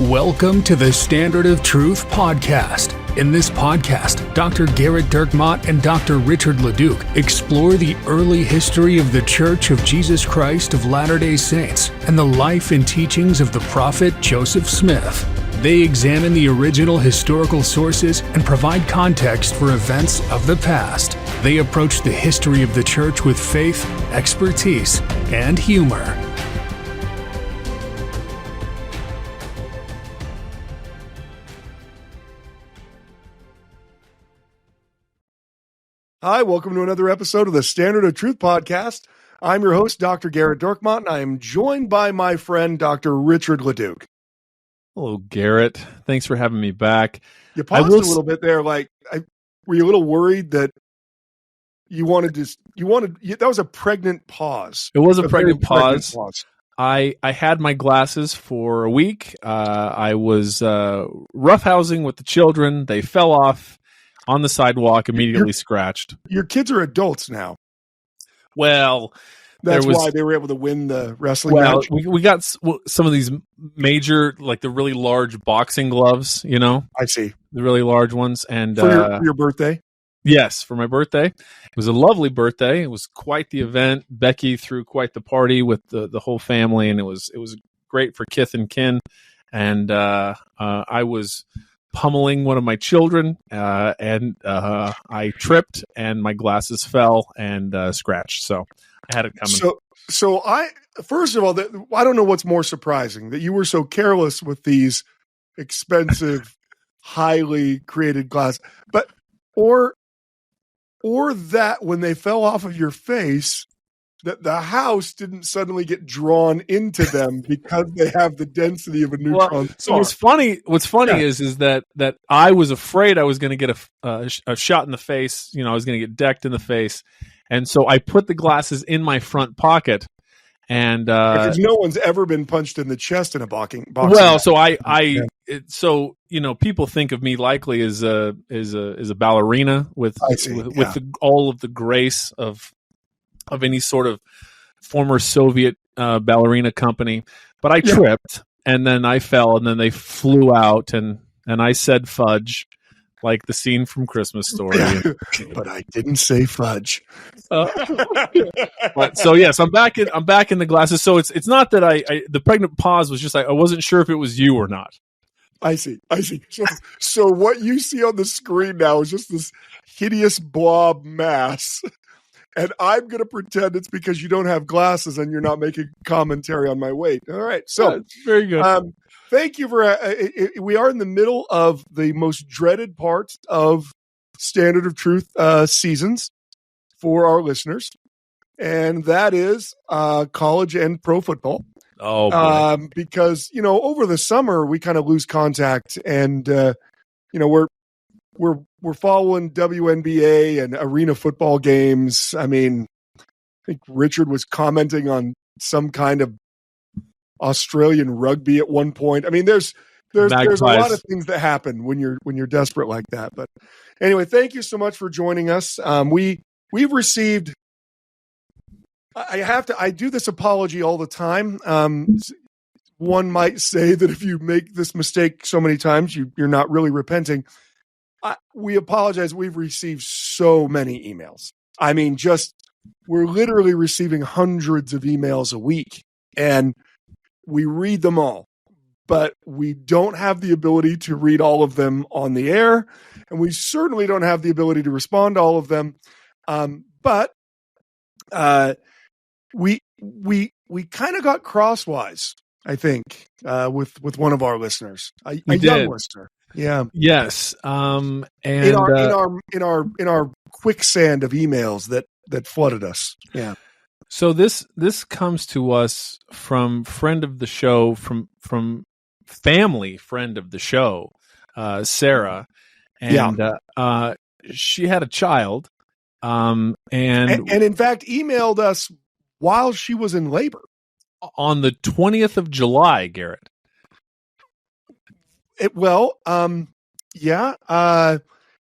Welcome to the Standard of Truth podcast. In this podcast, Dr. Garrett Dirkmott and Dr. Richard Leduc explore the early history of the Church of Jesus Christ of Latter-day Saints and the life and teachings of the prophet Joseph Smith. They examine the original historical sources and provide context for events of the past. They approach the history of the Church with faith, expertise, and humor. Hi, welcome to another episode of the Standard of Truth podcast. I'm your host, Dr. Garrett Dirkmott, and I am joined by my friend, Dr. Richard Leduc. Hello, Garrett. Thanks for having me back. You paused a little bit there. Were you a little worried that that was a pregnant pause? It was a pregnant pause. I had my glasses for a week. I was roughhousing with the children. They fell off on the sidewalk, immediately scratched. Your kids are adults now. Well, that's why they were able to win the wrestling match. We got some of these major, like the really large boxing gloves, you know? I see. The really large ones. And for your birthday? Yes, for my birthday. It was a lovely birthday. It was quite the event. Becky threw quite the party with the whole family, and it was great for kith and kin. And I was pummeling one of my children, and I tripped, and my glasses fell and scratched. So I had it coming. So first of all, I don't know what's more surprising, that you were so careless with these expensive, highly created glasses, or that when they fell off of your face, that the house didn't suddenly get drawn into them because they have the density of a neutron star. What's funny is that I was afraid I was going to get a shot in the face. You know, I was going to get decked in the face, and so I put the glasses in my front pocket. And because no one's ever been punched in the chest in a boxing. Well, match. So people think of me likely as a ballerina with all of the grace of any sort of former Soviet ballerina company. But I tripped, and then I fell, and then they flew out, and I said fudge, like the scene from Christmas Story. But I didn't say fudge. But so yes, I'm back in the glasses. So it's not that the pregnant pause was just I wasn't sure if it was you or not. I see. So what you see on the screen now is just this hideous blob mass. And I'm going to pretend it's because you don't have glasses and you're not making commentary on my weight. All right. So very good. Thank you for, we are in the middle of the most dreaded part of Standard of Truth seasons for our listeners. And that is college and pro football. Oh, because, over the summer we kind of lose contact, and, we're following WNBA and arena football games. I mean, I think Richard was commenting on some kind of Australian rugby at one point. I mean, there's a lot of things that happen when you're desperate like that. But anyway, thank you so much for joining us. We've received. I do this apology all the time. One might say that if you make this mistake so many times, you're not really repenting. We apologize. We've received so many emails. I mean, we're literally receiving hundreds of emails a week, and we read them all, but we don't have the ability to read all of them on the air, and we certainly don't have the ability to respond to all of them. But we kind of got crosswise, I think, with one of our listeners, a young listener. Yeah. Yes. And in our quicksand of emails that flooded us. Yeah. So this comes to us from friend of the show, from family friend of the show, Sarah, and she had a child, and in fact emailed us while she was in labor on the 20th of July, Garrett.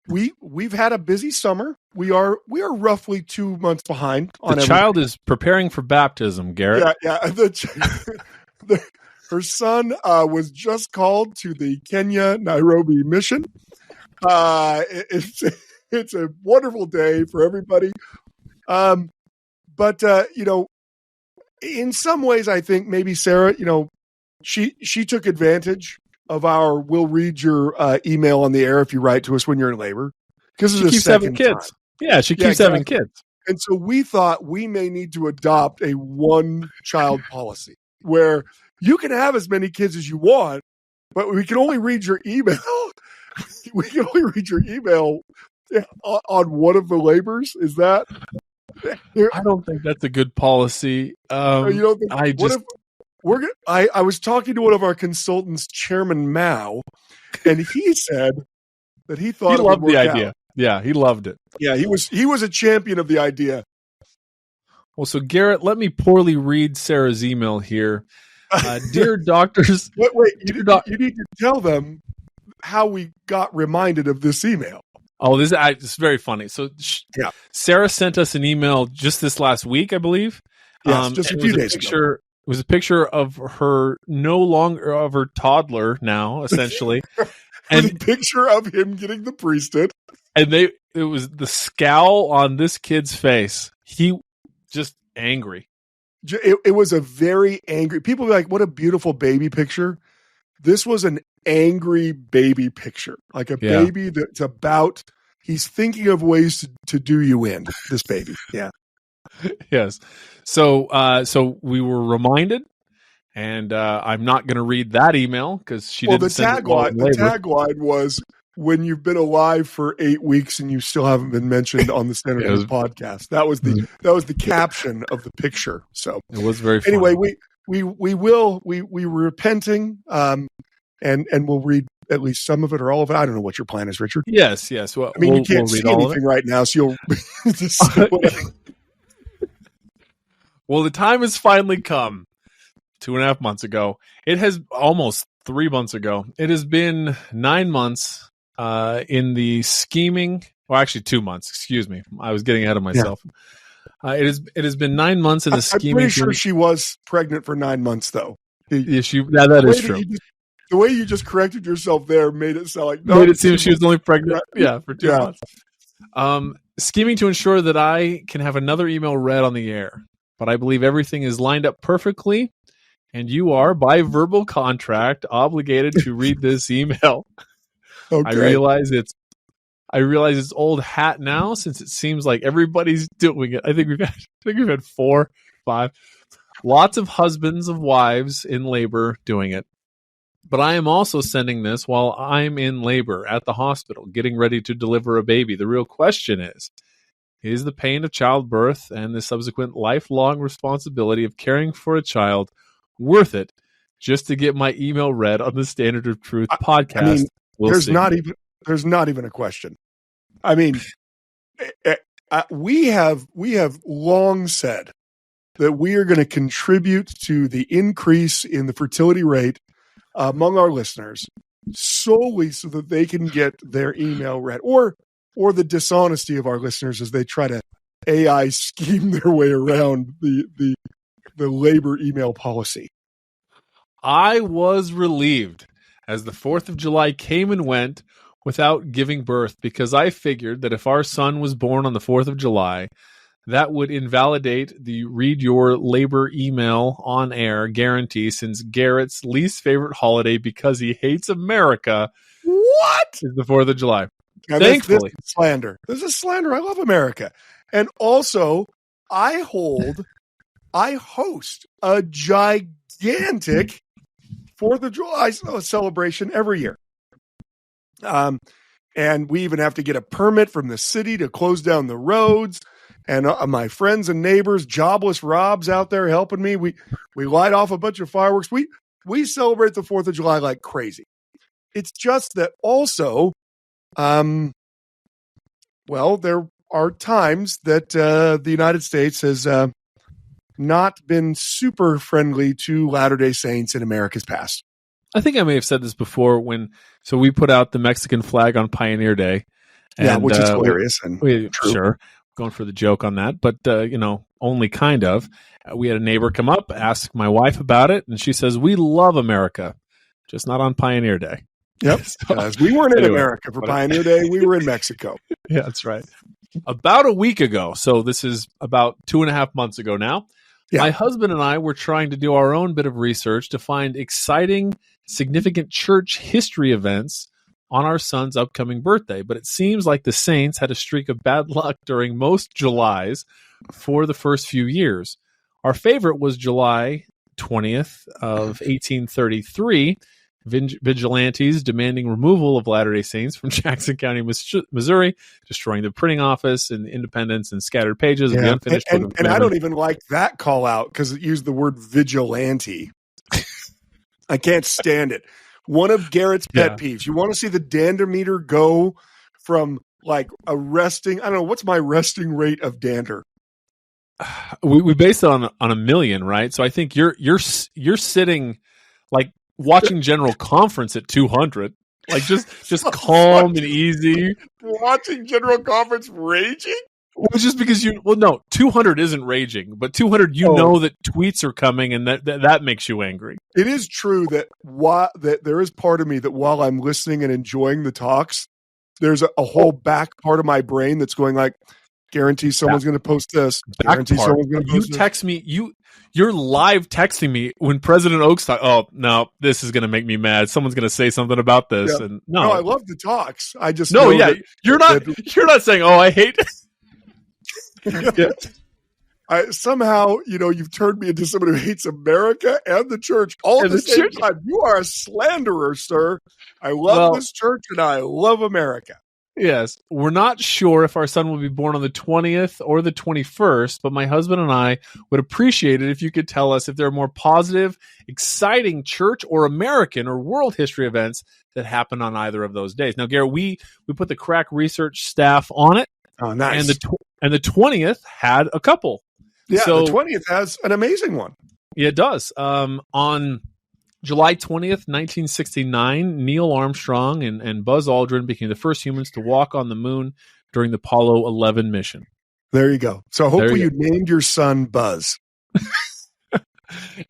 We've had a busy summer. We are roughly 2 months behind on the child is preparing for baptism, Garrett. Yeah. Her son was just called to the Kenya Nairobi mission. It's a wonderful day for everybody. But in some ways, I think maybe Sarah, she took advantage of our, we'll read your email on the air if you write to us when you're in labor. Because she keeps having kids. Time. Yeah, she keeps having kids. And so we thought we may need to adopt a one-child policy where you can have as many kids as you want, but we can only read your email. We can only read your email on one of the labors. Is that? I don't think that's a good policy. You don't think, I was talking to one of our consultants, Chairman Mao, and he said that he thought he loved the idea. Out. Yeah, he loved it. Yeah, he was a champion of the idea. Well, so Garrett, let me poorly read Sarah's email here. Dear doctors, wait, you need to tell them how we got reminded of this email. Oh, this is very funny. So, Sarah sent us an email just this last week, I believe. Yes, just a few days ago. It was a picture of her of her toddler now, essentially, and a picture of him getting the priesthood. And it was the scowl on this kid's face. He just angry. It was a very angry. People be like, "What a beautiful baby picture." This was an angry baby picture, like a baby that's about. He's thinking of ways to do you in. This baby, yeah, yes. So we were reminded, and I'm not going to read that email because she didn't. The tagline was, "When you've been alive for 8 weeks and you still haven't been mentioned on the Standard podcast." That was the caption of the picture. So it was very funny. Anyway, we're repenting, and we'll read at least some of it or all of it. I don't know what your plan is, Richard. Yes. Well, I mean, you can't see anything right now, so you'll just Well, the time has finally come. 2.5 months ago. It has almost 3 months ago. It has been 9 months in the scheming. Well, actually 2 months. Excuse me. I was getting ahead of myself. Yeah. It has been 9 months in the scheming. I'm pretty sure she was pregnant for 9 months, though. That is true. The way you just corrected yourself there made it sound like made it seem she was only pregnant. Yeah, for 2 months. Scheming to ensure that I can have another email read on the air, but I believe everything is lined up perfectly, and you are, by verbal contract, obligated to read this email. Okay. I realize it's old hat now, since it seems like everybody's doing it. I think we've had 4, 5, lots of husbands of wives in labor doing it. But I am also sending this while I'm in labor at the hospital, getting ready to deliver a baby. The real question is the pain of childbirth and the subsequent lifelong responsibility of caring for a child worth it just to get my email read on the Standard of Truth podcast? I mean, there's not even a question. I mean, we have long said that we are going to contribute to the increase in the fertility rate among our listeners solely so that they can get their email read, or the dishonesty of our listeners as they try to AI scheme their way around the labor email policy. I was relieved as the 4th of July came and went without giving birth, because I figured that if our son was born on the 4th of July, that would invalidate the read your labor email on air guarantee, since Garrett's least favorite holiday, because he hates America, is the 4th of July. Now, Thankfully. This is slander. This is slander. I love America. And also, I host a gigantic 4th of July celebration every year. And we even have to get a permit from the city to close down the roads. And my friends and neighbors, jobless Rob's out there helping me. We light off a bunch of fireworks. We celebrate the 4th of July like crazy. It's just that also, there are times that the United States has not been super friendly to Latter-day Saints in America's past. I think I may have said this before so we put out the Mexican flag on Pioneer Day. And, which is hilarious. And sure. going for the joke on that, but only kind of. We had a neighbor come up, ask my wife about it, and she says, "We love America, just not on Pioneer Day." Yep. So, we weren't in America for Pioneer Day. We were in Mexico. Yeah, that's right. About a week ago, so this is about 2.5 months ago now, my husband and I were trying to do our own bit of research to find exciting, significant church history events on our son's upcoming birthday. But it seems like the Saints had a streak of bad luck during most Julys for the first few years. Our favorite was July 20th of 1833, vigilantes demanding removal of Latter-day Saints from Jackson County, Missouri, destroying the printing office and Independence and scattered pages of the unfinished book of and I don't even like that call out because it used the word vigilante. I can't stand it. One of Garrett's pet peeves. You want to see the dander meter go from like a resting, I don't know, what's my resting rate of dander? We based it on 1 million, right? So I think you're sitting like watching General Conference at 200, like just calm and easy. Watching General Conference raging? Well, just because 200 isn't raging, but 200, know that tweets are coming, and that makes you angry. It is true that that there is part of me that while I'm listening and enjoying the talks, there's a whole back part of my brain that's going like, guarantee someone's going to post this. Guarantee someone's going to post this. You text me. You're live texting me when President Oaks thought, "Oh no, this is going to make me mad. Someone's going to say something about this." Yeah. And no, I love the talks. I just you're not saying, "Oh, I hate." Somehow, you've turned me into someone who hates America and the church all at the same time. You are a slanderer, sir. I love this church and I love America. Yes. We're not sure if our son will be born on the 20th or the 21st, but my husband and I would appreciate it if you could tell us if there are more positive, exciting church or American or world history events that happen on either of those days. Now, Garrett, we put the crack research staff on it. Oh, nice. And the 20th had a couple. Yeah, so, the 20th has an amazing one. Yeah, it does. On July 20th, 1969, Neil Armstrong and Buzz Aldrin became the first humans to walk on the moon during the Apollo 11 mission. There you go. So hopefully you named your son Buzz.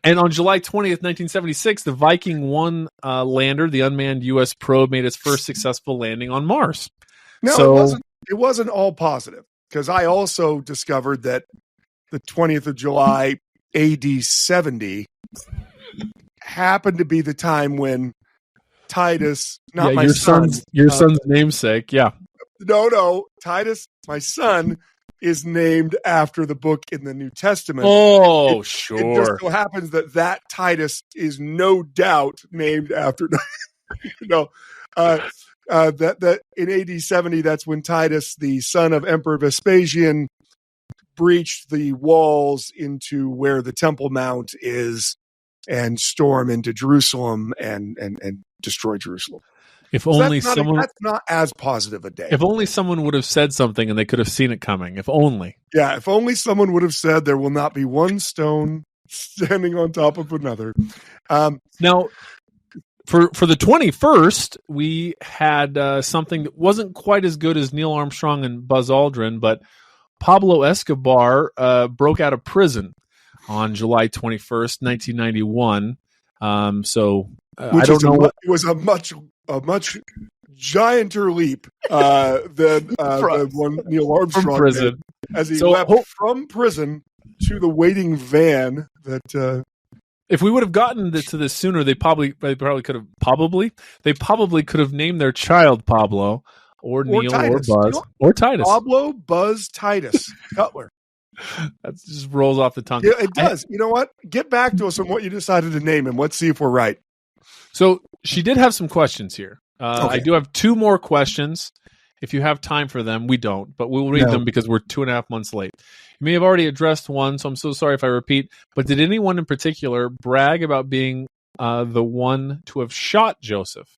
And on July 20th, 1976, the Viking 1 lander, the unmanned U.S. probe, made its first successful landing on Mars. No, it wasn't all positive, because I also discovered that the 20th of July, AD 70, happened to be the time when Titus, your son's namesake, No, Titus, my son, is named after the book in the New Testament. Oh, sure. It just so happens that Titus is no doubt named after, that in AD 70, that's when Titus, the son of Emperor Vespasian, breached the walls into where the Temple Mount is and storm into Jerusalem and destroy Jerusalem. If only someone that's not as positive a day. If only someone would have said something and they could have seen it coming. If only. Yeah, if only someone would have said there will not be one stone standing on top of another. Now, for the 21st, we had something that wasn't quite as good as Neil Armstrong and Buzz Aldrin, but Pablo Escobar broke out of prison on July 21st, 1991. I don't know. It was a much gianter leap than one Neil Armstrong from prison did, as he leapt from prison to the waiting van. That if we would have gotten to this sooner, they probably could have named their child Pablo or Neil Titus. or Buzz or Titus. Pablo, Buzz, Titus Cutler. That just rolls off the tongue. Yeah, it does. You know what? Get back to us on what you decided to name him. Let's see if we're right. So she did have some questions here. Okay. I do have 2 more questions. If you have time for them, we don't, but we'll read them because we're 2.5 months late. You may have already addressed one, so I'm so sorry if I repeat, but did anyone in particular brag about being the one to have shot Joseph?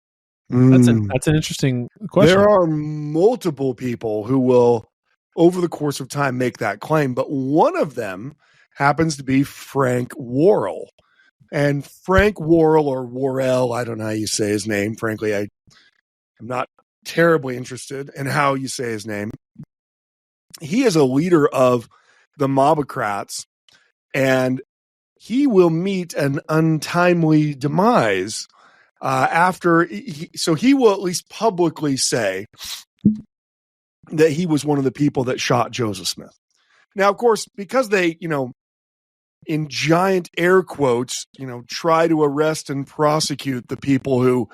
That's an interesting question. There are multiple people who will, over the course of time, make that claim, but one of them happens to be Frank Worrell. And Frank Worrell, or Worrell, I don't know how you say his name. Frankly, I'm not terribly interested in how you say his name. he is a leader of the Mobocrats, and he will meet an untimely demise so he will at least publicly say that he was one of the people that shot Joseph Smith. Now, of course, because they, in giant air quotes, try to arrest and prosecute the people who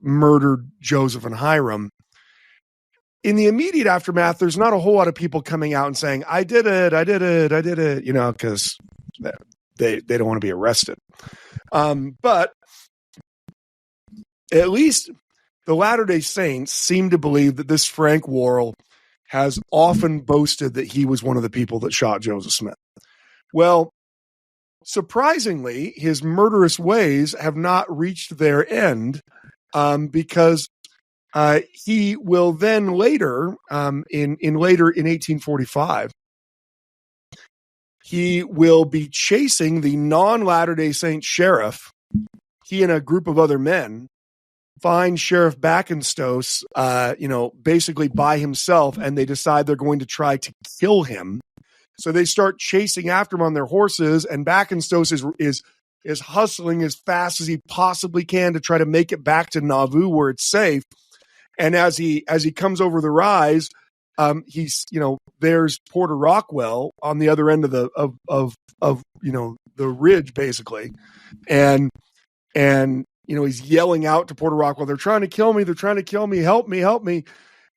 murdered Joseph and Hiram, in the immediate aftermath, there's not a whole lot of people coming out and saying, I did it, because they don't want to be arrested. But at least the Latter-day Saints seem to believe that this Frank Worrell has often boasted that he was one of the people that shot Joseph Smith. Well, surprisingly, his murderous ways have not reached their end, because he will then later, in 1845, he will be chasing the non-Latter-day Saint sheriff. He and a group of other men find Sheriff Backenstoss, basically by himself, and they decide they're going to try to kill him. So they start chasing after him on their horses, and Backenstoss is hustling as fast as he possibly can to try to make it back to Nauvoo where it's safe. And as he comes over the rise, there's Porter Rockwell on the other end of the ridge, basically, and he's yelling out to Porter Rockwell, "They're trying to kill me! They're trying to kill me! Help me! Help me!"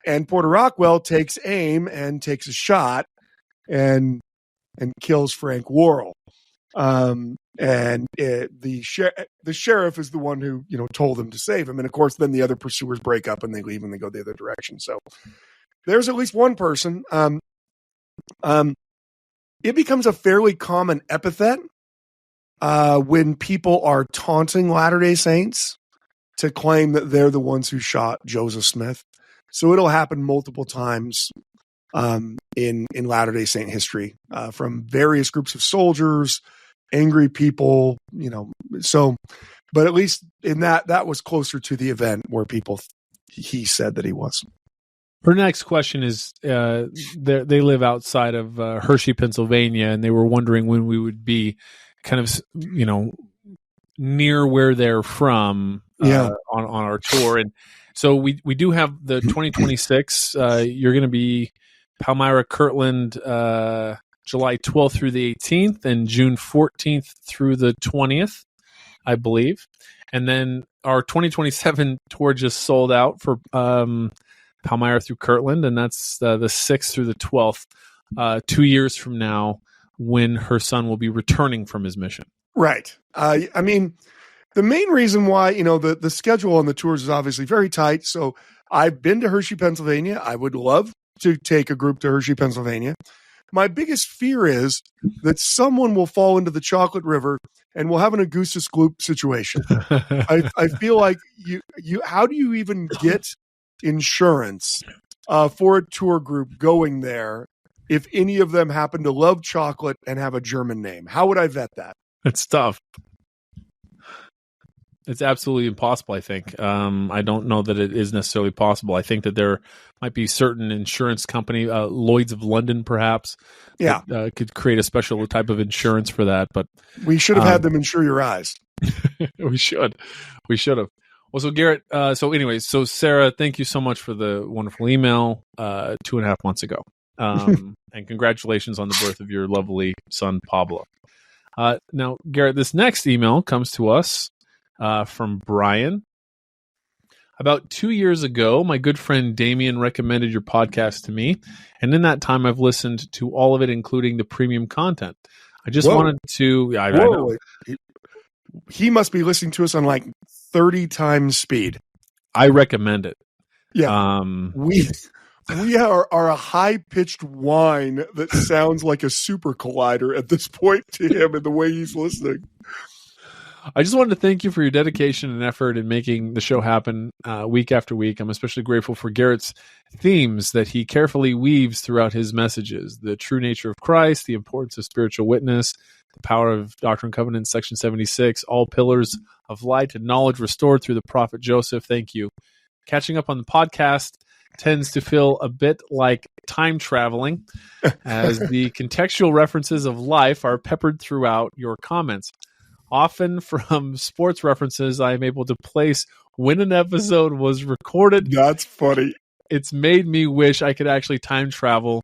And Porter Rockwell takes aim and takes a shot and kills Frank Worrell. The sheriff is the one who told him to save him, and of course, then the other pursuers break up and they leave and they go the other direction. So there's at least one person. It becomes a fairly common epithet when people are taunting Latter-day Saints to claim that they're the ones who shot Joseph Smith. So it'll happen multiple times in Latter-day Saint history, from various groups of soldiers, angry people, but at least in that was closer to the event where he said that he was. Her next question is, they live outside of Hershey, Pennsylvania, and they were wondering when we would be kind of, near where they're from on our tour. And so we do have the 2026, you're going to be Palmyra, Kirtland, July 12th through the 18th, and June 14th through the 20th, I believe. And then our 2027 tour just sold out for Palmyra through Kirtland, and that's the 6th through the 12th, 2 years from now, when her son will be returning from his mission. Right. The main reason why, the schedule on the tours is obviously very tight. So I've been to Hershey, Pennsylvania. I would love to take a group to Hershey, Pennsylvania. My biggest fear is that someone will fall into the chocolate river and we'll have an Augustus Gloop situation. I feel like how do you even get insurance for a tour group going there if any of them happen to love chocolate and have a German name? How would I vet that? It's tough. It's absolutely impossible, I think. I don't know that it is necessarily possible. I think that there might be certain insurance company, Lloyd's of London, perhaps, that could create a special type of insurance for that. But we should have had them insure your eyes. We should have. Well, so Garrett, so Sarah, thank you so much for the wonderful email 2.5 months ago. And congratulations on the birth of your lovely son, Pablo. Now, Garrett, this next email comes to us from Brian. About 2 years ago, my good friend Damien recommended your podcast to me, and in that time, I've listened to all of it, including the premium content. I just wanted to... I know. He must be listening to us on like 30 times speed. I recommend it. Yeah. We are a high-pitched whine that sounds like a super collider at this point to him and the way he's listening. I just wanted to thank you for your dedication and effort in making the show happen week after week. I'm especially grateful for Garrett's themes that he carefully weaves throughout his messages: the true nature of Christ, the importance of spiritual witness, the power of Doctrine and Covenants, Section 76, all pillars of light and knowledge restored through the prophet Joseph. Thank you. Catching up on the podcast, tends to feel a bit like time traveling, as the contextual references of life are peppered throughout your comments. Often from sports references, I am able to place when an episode was recorded. That's funny. It's made me wish I could actually time travel,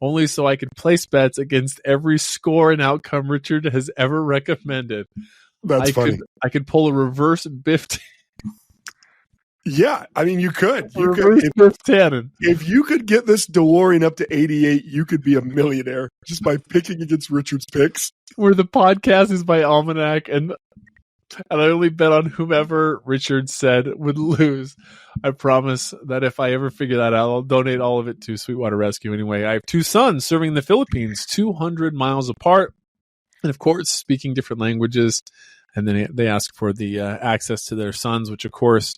only so I could place bets against every score and outcome Richard has ever recommended. That's funny. I could pull a reverse Biff. Yeah, I mean, you could. If you could get this DeLorean up to 88, you could be a millionaire just by picking against Richard's picks. Where the podcast is by Almanac, and I only bet on whomever Richard said would lose. I promise that if I ever figure that out, I'll donate all of it to Sweetwater Rescue anyway. I have 2 sons serving in the Philippines, 200 miles apart, and of course, speaking different languages. And then they ask for the access to their sons, which of course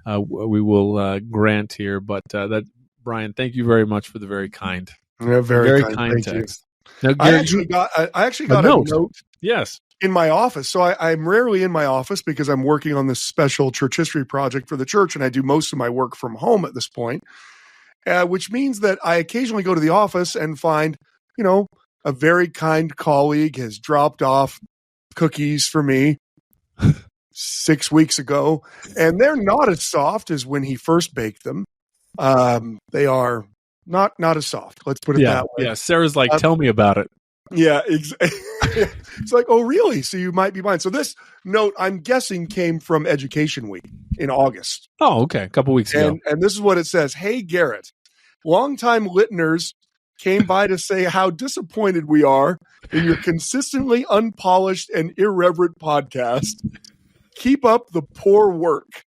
we will grant here. But that, Brian, thank you very much for the very kind, very kind text. Now, Gary, I actually got a note. Yes. In my office. So I'm rarely in my office because I'm working on this special church history project for the church, and I do most of my work from home at this point, which means that I occasionally go to the office and find, a very kind colleague has dropped off cookies for me 6 weeks ago, and they're not as soft as when he first baked them. They are not as soft. Let's put it that way. Yeah, Sarah's like, tell me about it. Yeah, it's like, oh, really? So you might be mine. So this note, I'm guessing, came from Education Week in August. Oh, okay. A couple weeks ago. And this is what it says. Hey, Garrett, longtime listeners came by to say how disappointed we are in your consistently unpolished and irreverent podcast. Keep up the poor work.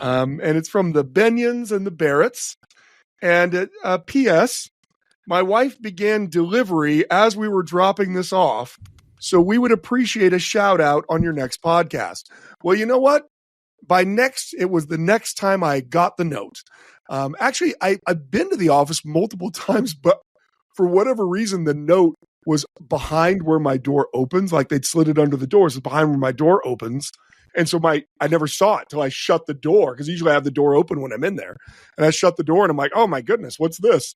And it's from the Benyons and the Barretts. And P.S., my wife began delivery as we were dropping this off, so we would appreciate a shout out on your next podcast. Well, you know what? It was the next time I got the note. Actually, I've been to the office multiple times, but for whatever reason, the note was behind where my door opens. Like they'd slid it under the door. So behind where my door opens. And so I never saw it till I shut the door, because usually I have the door open when I'm in there. And I shut the door and I'm like, oh my goodness, what's this?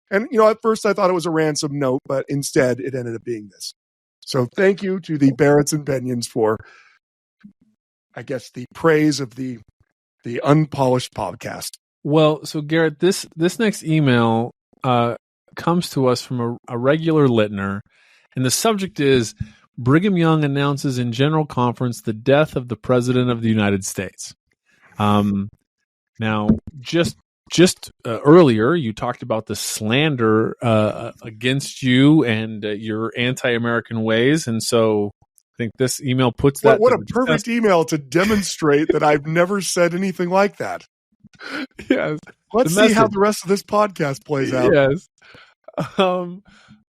And, at first I thought it was a ransom note, but instead it ended up being this. So thank you to the Barretts and Benyons for, I guess, the praise of the unpolished podcast. Well, so Garrett, this next email comes to us from a regular listener, and the subject is Brigham Young announces in General Conference the death of the President of the United States. Now, just earlier, you talked about the slander against you and your anti-American ways, and so I think this email puts that. What a perfect email to demonstrate that I've never said anything like that. Yes. Let's see how the rest of this podcast plays out. Yes.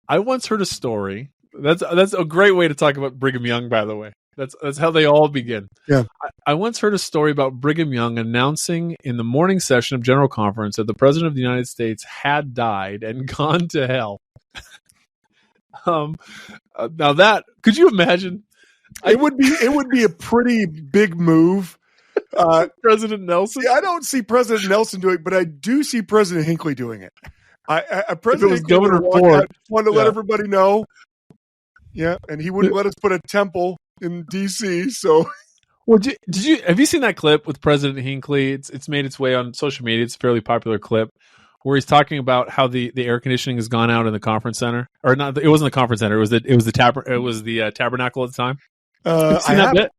I once heard a story. That's a great way to talk about Brigham Young, by the way. That's how they all begin. Yeah. I once heard a story about Brigham Young announcing in the morning session of General Conference that the President of the United States had died and gone to hell. Now that, could you imagine? It would be a pretty big move. President Nelson? I don't see President Nelson doing it, but I do see President Hinckley doing it. President Hinckley Governor Ford wanted to let everybody know. Yeah, and he wouldn't let us put a temple in D.C. So, well, have you seen that clip with President Hinckley? It's made its way on social media. It's a fairly popular clip where he's talking about how the air conditioning has gone out in the conference center, or not? It wasn't the conference center. It was the tabernacle at the time. I have it.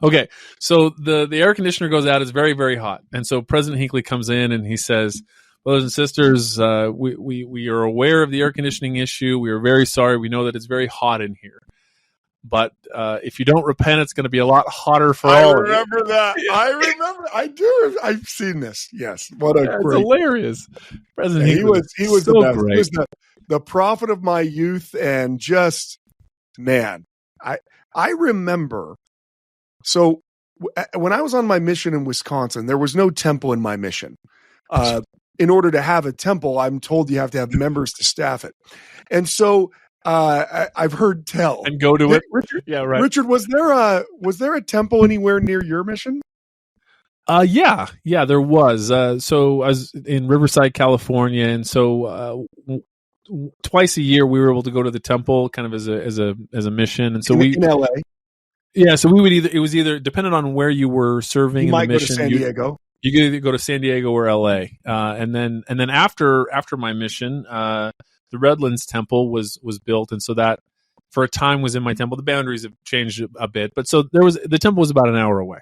Okay, so the air conditioner goes out. It's very, very hot, and so President Hinckley comes in and he says, "Brothers and sisters, we are aware of the air conditioning issue. We are very sorry. We know that it's very hot in here. But if you don't repent, it's going to be a lot hotter for all of you." I remember that. Yeah. I remember. I do. I've seen this. Yes. What a great. It's hilarious. President Hinckley he was so the best. Great. He was the prophet of my youth, and just, man, I remember. So when I was on my mission in Wisconsin, there was no temple in my mission. In order to have a temple, I'm told you have to have members to staff it. And so I've heard tell. And go to it. Richard? Yeah, right. Richard, was there a temple anywhere near your mission? Yeah, there was. So I was in Riverside, California, and so twice a year we were able to go to the temple, kind of as a mission. And so in LA. Yeah, so we would it was either dependent on where you were serving. You might the mission, go to San Diego. You could either go to San Diego or LA, and then after my mission, the Redlands Temple was built, and so that for a time was in my temple. The boundaries have changed a bit, but so the temple was about an hour away.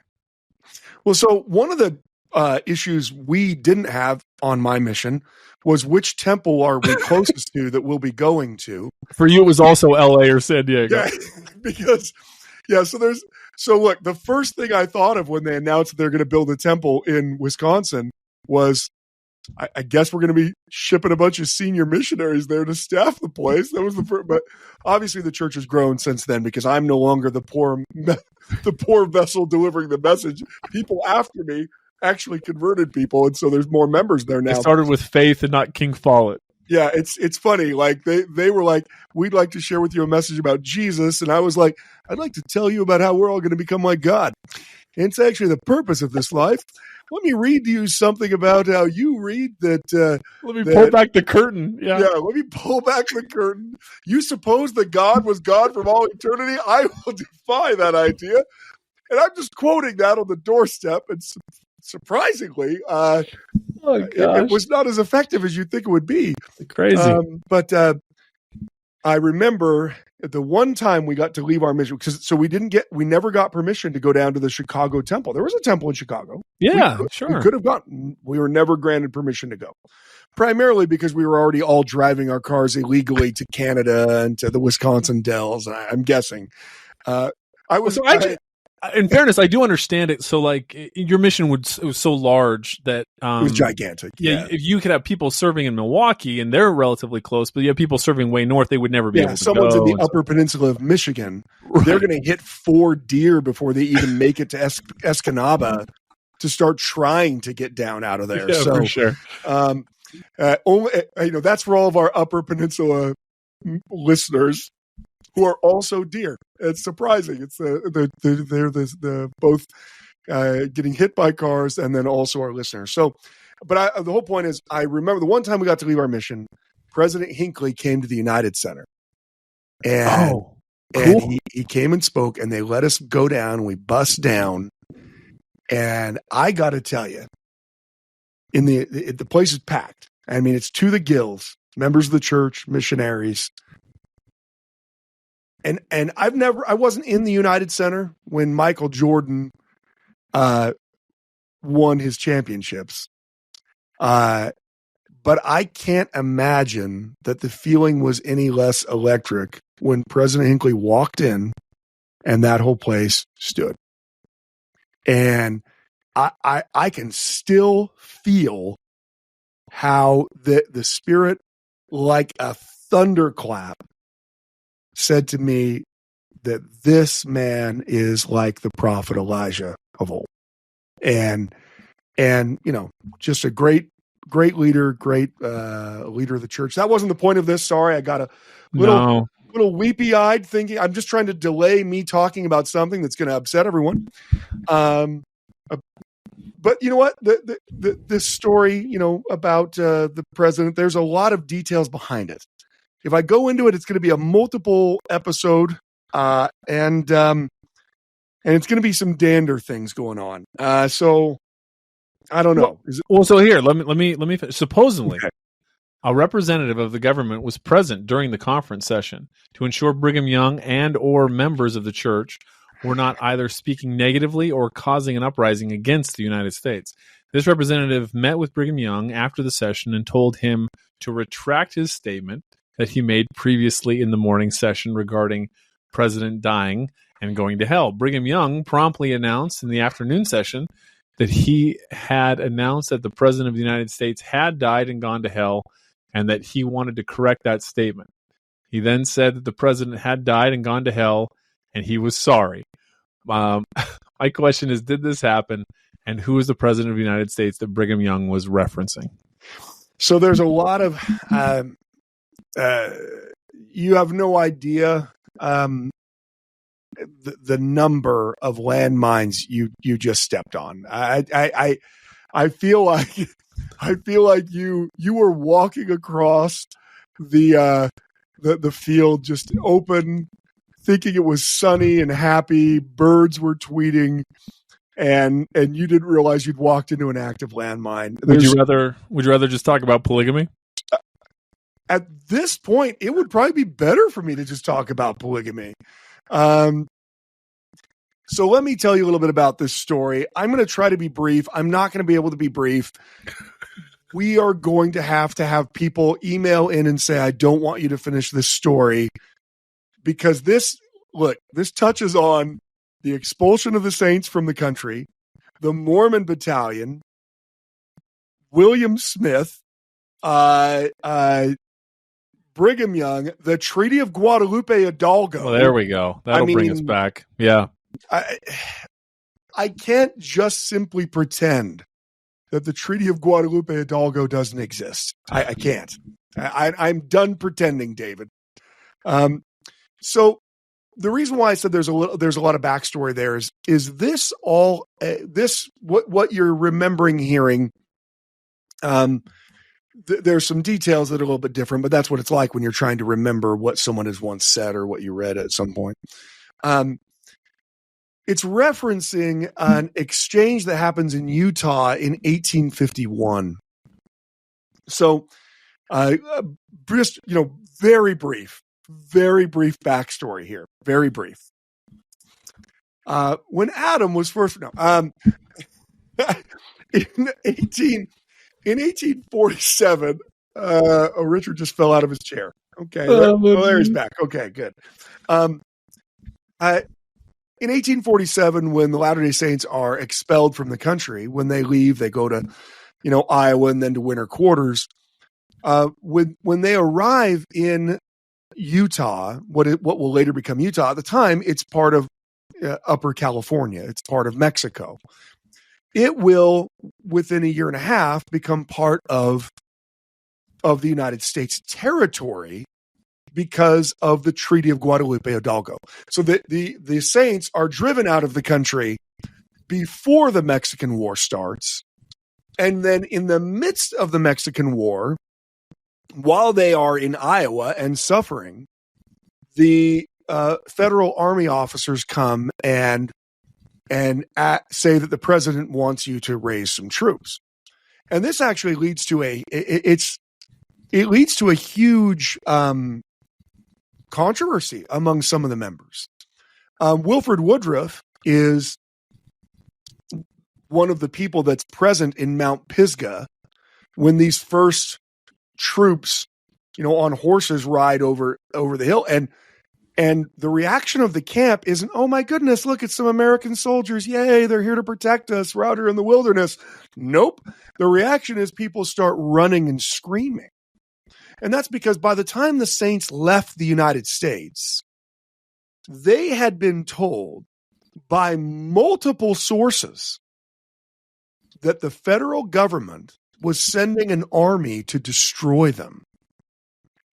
Well, so one of the issues we didn't have on my mission was which temple are we closest to that we'll be going to. For you, it was also LA or San Diego. Yeah, because so look, the first thing I thought of when they announced that they're going to build a temple in Wisconsin was, I guess we're going to be shipping a bunch of senior missionaries there to staff the place. That was the first, but obviously the church has grown since then because I'm no longer the poor vessel delivering the message. People after me actually converted people, and so there's more members there now. It started with faith and not King Follett. Yeah, it's funny. Like they were like, we'd like to share with you a message about Jesus, and I was like, I'd like to tell you about how we're all going to become like God. And it's actually the purpose of this life. Let me read to you something about how you read that. Let me pull back the curtain. Yeah, let me pull back the curtain. You suppose that God was God from all eternity? I will defy that idea. And I'm just quoting that on the doorstep. And surprisingly, it was not as effective as you'd think it would be. Crazy. But I remember the one time we got to leave our mission, because we never got permission to go down to the Chicago temple. There was a temple in Chicago. Yeah, sure. We could have gotten. We were never granted permission to go, primarily because we were already all driving our cars illegally to Canada and to the Wisconsin Dells. I'm guessing. In fairness, I do understand it. So, like, your mission was so large that it was gigantic. Yeah, if you could have people serving in Milwaukee and they're relatively close, but you have people serving way north, they would never be able to someone's go. in the Upper Peninsula of Michigan. Right. They're going to hit 4 deer before they even make it to Escanaba to start trying to get down out of there. Yeah, so, for sure. That's for all of our Upper Peninsula listeners who are also deer. It's surprising. It's they're both getting hit by cars, and then also our listeners. So, but the whole point is, I remember the one time we got to leave our mission, President Hinckley came to the United Center, and he came and spoke, and they let us go down. We bussed down, and I got to tell you, the place is packed. I mean, it's to the gills. Members of the church, missionaries. And I wasn't in the United Center when Michael Jordan won his championships. But I can't imagine that the feeling was any less electric when President Hinckley walked in and that whole place stood. And I can still feel how the Spirit, like a thunderclap, said to me that this man is like the prophet Elijah of old. And just a great leader, great leader of the church. That wasn't the point of this. Sorry, I got a little weepy-eyed thinking. I'm just trying to delay me talking about something that's going to upset everyone. But you know what? This story, about the president, there's a lot of details behind it. If I go into it, it's going to be a multiple episode, and it's going to be some dander things going on. So I don't know. So here, let me. Supposedly, a representative of the government was present during the conference session to ensure Brigham Young and/or members of the church were not either speaking negatively or causing an uprising against the United States. This representative met with Brigham Young after the session and told him to retract his statement that he made previously in the morning session regarding President dying and going to hell. Brigham Young promptly announced in the afternoon session that he had announced that the President of the United States had died and gone to hell, and that he wanted to correct that statement. He then said that the President had died and gone to hell, and he was sorry. My question is, did this happen? And who is the President of the United States that Brigham Young was referencing? So there's a lot of... you have no idea. the number of landmines you just stepped on. I feel like you were walking across the field just open, thinking it was sunny and happy. Birds were tweeting, and you didn't realize you'd walked into an active landmine. Would you rather just talk about polygamy? At this point, it would probably be better for me to just talk about polygamy. So let me tell you a little bit about this story. I'm going to try to be brief. I'm not going to be able to be brief. We are going to have people email in and say, I don't want you to finish this story, because this touches on the expulsion of the saints from the country, the Mormon Battalion, William Smith, Brigham Young, the Treaty of Guadalupe Hidalgo. Well, there we go. That'll bring us back. Yeah. I can't just simply pretend that the Treaty of Guadalupe Hidalgo doesn't exist. I can't. I'm done pretending, David. So the reason why I said there's a lot of backstory there is this all what you're remembering hearing. There's some details that are a little bit different, but that's what it's like when you're trying to remember what someone has once said or what you read at some point. It's referencing an exchange that happens in Utah in 1851. So, just, very brief backstory here. Very brief. When Adam was first, in 1847, Richard just fell out of his chair. Okay. There he's back. Okay, good. In 1847, when the Latter-day Saints are expelled from the country, when they leave, they go to, Iowa and then to winter quarters. When they arrive in Utah, what will later become Utah, at the time, it's part of Upper California. It's part of Mexico. It will, within a year and a half, become part of the United States territory because of the Treaty of Guadalupe Hidalgo. So the Saints are driven out of the country before the Mexican War starts. And then in the midst of the Mexican War, while they are in Iowa and suffering, the federal army officers come and say that the president wants you to raise some troops. And this actually leads to a huge controversy among some of the members. Wilford Woodruff is one of the people that's present in Mount Pisgah when these first troops, on horses ride over the hill. And the reaction of the camp isn't, oh my goodness, look, it's some American soldiers. Yay, they're here to protect us. We're out here in the wilderness. Nope. The reaction is people start running and screaming. And that's because by the time the Saints left the United States, they had been told by multiple sources that the federal government was sending an army to destroy them.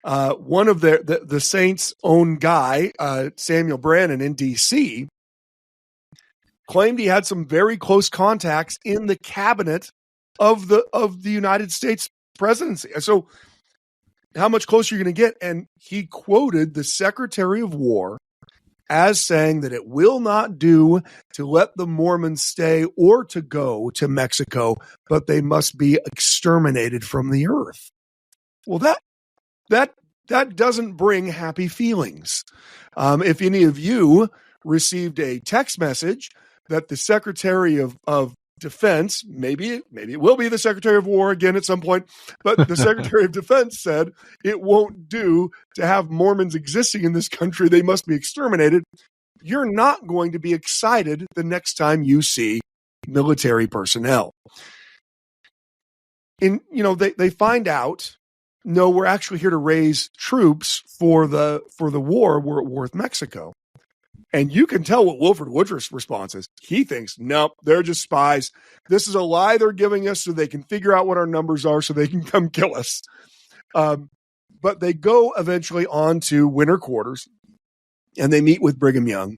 One of the Saints' own guy, Samuel Brannan in D.C., claimed he had some very close contacts in the cabinet of the United States presidency. So how much closer are you going to get? And he quoted the Secretary of War as saying that it will not do to let the Mormons stay or to go to Mexico, but they must be exterminated from the earth. Well, that doesn't bring happy feelings. If any of you received a text message that the Secretary of Defense, maybe it will be the Secretary of War again at some point, but the Secretary of Defense said it won't do to have Mormons existing in this country. They must be exterminated. You're not going to be excited the next time you see military personnel. They find out, no, we're actually here to raise troops for the war. We're at war with Mexico. And you can tell what Wilford Woodruff's response is. He thinks, nope, they're just spies. This is a lie they're giving us so they can figure out what our numbers are so they can come kill us. But they go eventually on to winter quarters, and they meet with Brigham Young.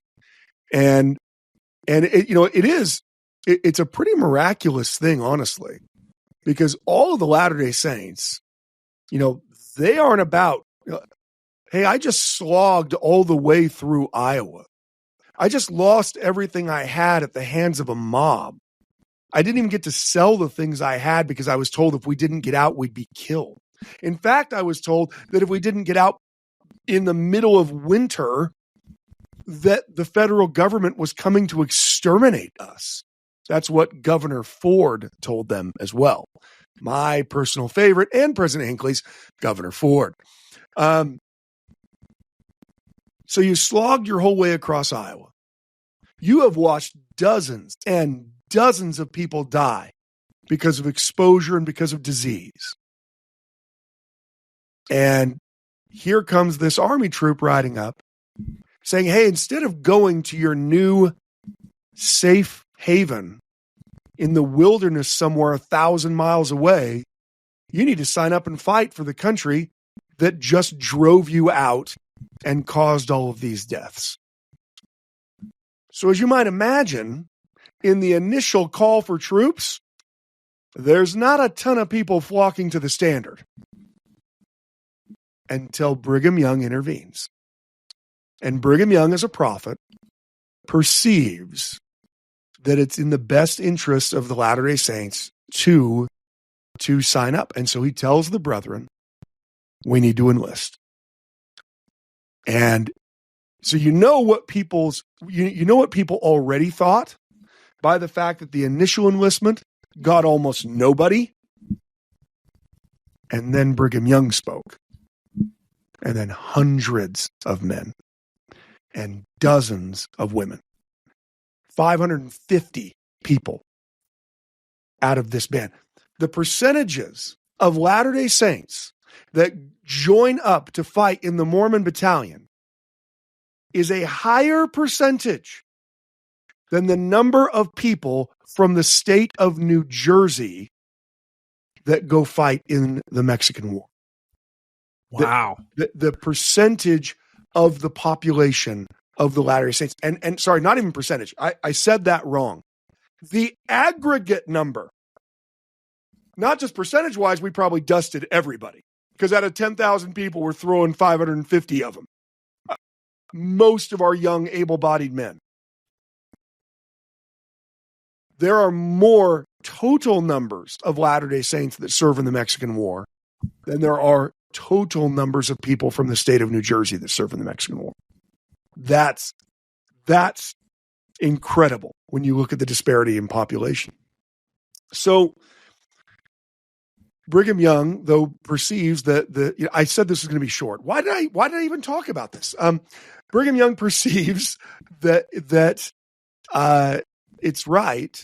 And it's a pretty miraculous thing, honestly, because all of the Latter-day Saints, they aren't about, hey, I just slogged all the way through Iowa. I just lost everything I had at the hands of a mob. I didn't even get to sell the things I had because I was told if we didn't get out, we'd be killed. In fact, I was told that if we didn't get out in the middle of winter, that the federal government was coming to exterminate us. That's what Governor Ford told them as well. My personal favorite and President Hinckley's, Governor Ford. So you slogged your whole way across Iowa. You have watched dozens and dozens of people die because of exposure and because of disease. And here comes this army troop riding up saying, hey, instead of going to your new safe haven in the wilderness somewhere 1,000 miles away, you need to sign up and fight for the country that just drove you out and caused all of these deaths. So as you might imagine, in the initial call for troops, there's not a ton of people flocking to the standard until Brigham Young intervenes. And Brigham Young, as a prophet, perceives that it's in the best interest of the Latter-day Saints to sign up. And so he tells the brethren, we need to enlist. And so what people already thought by the fact that the initial enlistment got almost nobody. And then Brigham Young spoke. And then hundreds of men and dozens of women. 550 people out of this band. The percentages of Latter-day Saints that join up to fight in the Mormon Battalion is a higher percentage than the number of people from the state of New Jersey that go fight in the Mexican War. Wow. The percentage of the population of the Latter-day Saints, and sorry, not even percentage. I said that wrong. The aggregate number, not just percentage-wise, we probably dusted everybody. Because out of 10,000 people, we're throwing 550 of them. Most of our young, able-bodied men. There are more total numbers of Latter-day Saints that serve in the Mexican War than there are total numbers of people from the state of New Jersey that serve in the Mexican War. That's incredible when you look at the disparity in population. So Brigham Young, though, perceives that I said this was going to be short. Why did I even talk about this? Brigham Young perceives that it's right.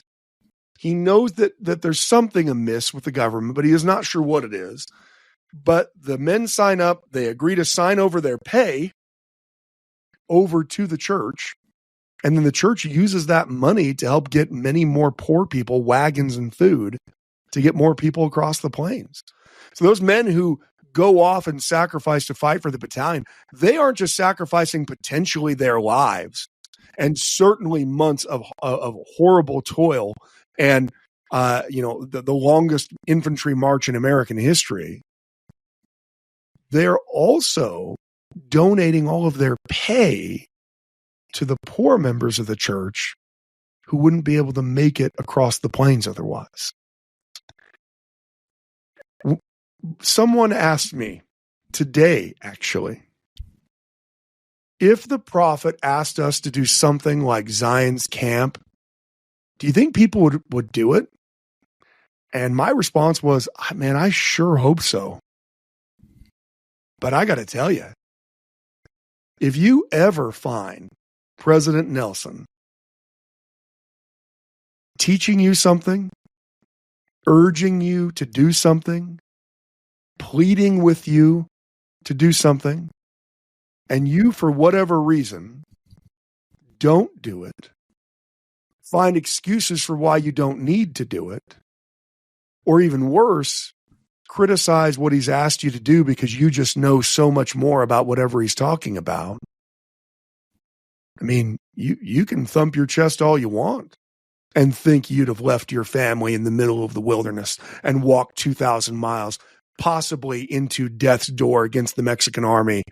He knows that there's something amiss with the government, but he is not sure what it is. But the men sign up. They agree to sign over their pay over to the church. And then the church uses that money to help get many more poor people wagons and food to get more people across the plains. So those men who go off and sacrifice to fight for the battalion, they aren't just sacrificing potentially their lives and certainly months of horrible toil and the longest infantry march in American history. They're also donating all of their pay to the poor members of the church who wouldn't be able to make it across the plains otherwise. Someone asked me today, actually, if the prophet asked us to do something like Zion's Camp, do you think people would do it? And my response was, man, I sure hope so. But I got to tell you, if you ever find President Nelson teaching you something, urging you to do something, pleading with you to do something, and you, for whatever reason, don't do it, find excuses for why you don't need to do it, or even worse, criticize what he's asked you to do because you just know so much more about whatever he's talking about, I mean, you can thump your chest all you want and think you'd have left your family in the middle of the wilderness and walked 2,000 miles, possibly into death's door against the Mexican army,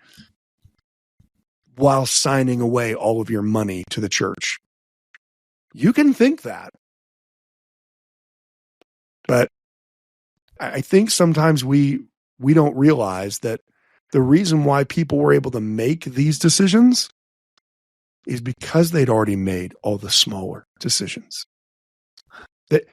while signing away all of your money to the church. You can think that. But I think sometimes we don't realize that the reason why people were able to make these decisions is because they'd already made all the smaller decisions. That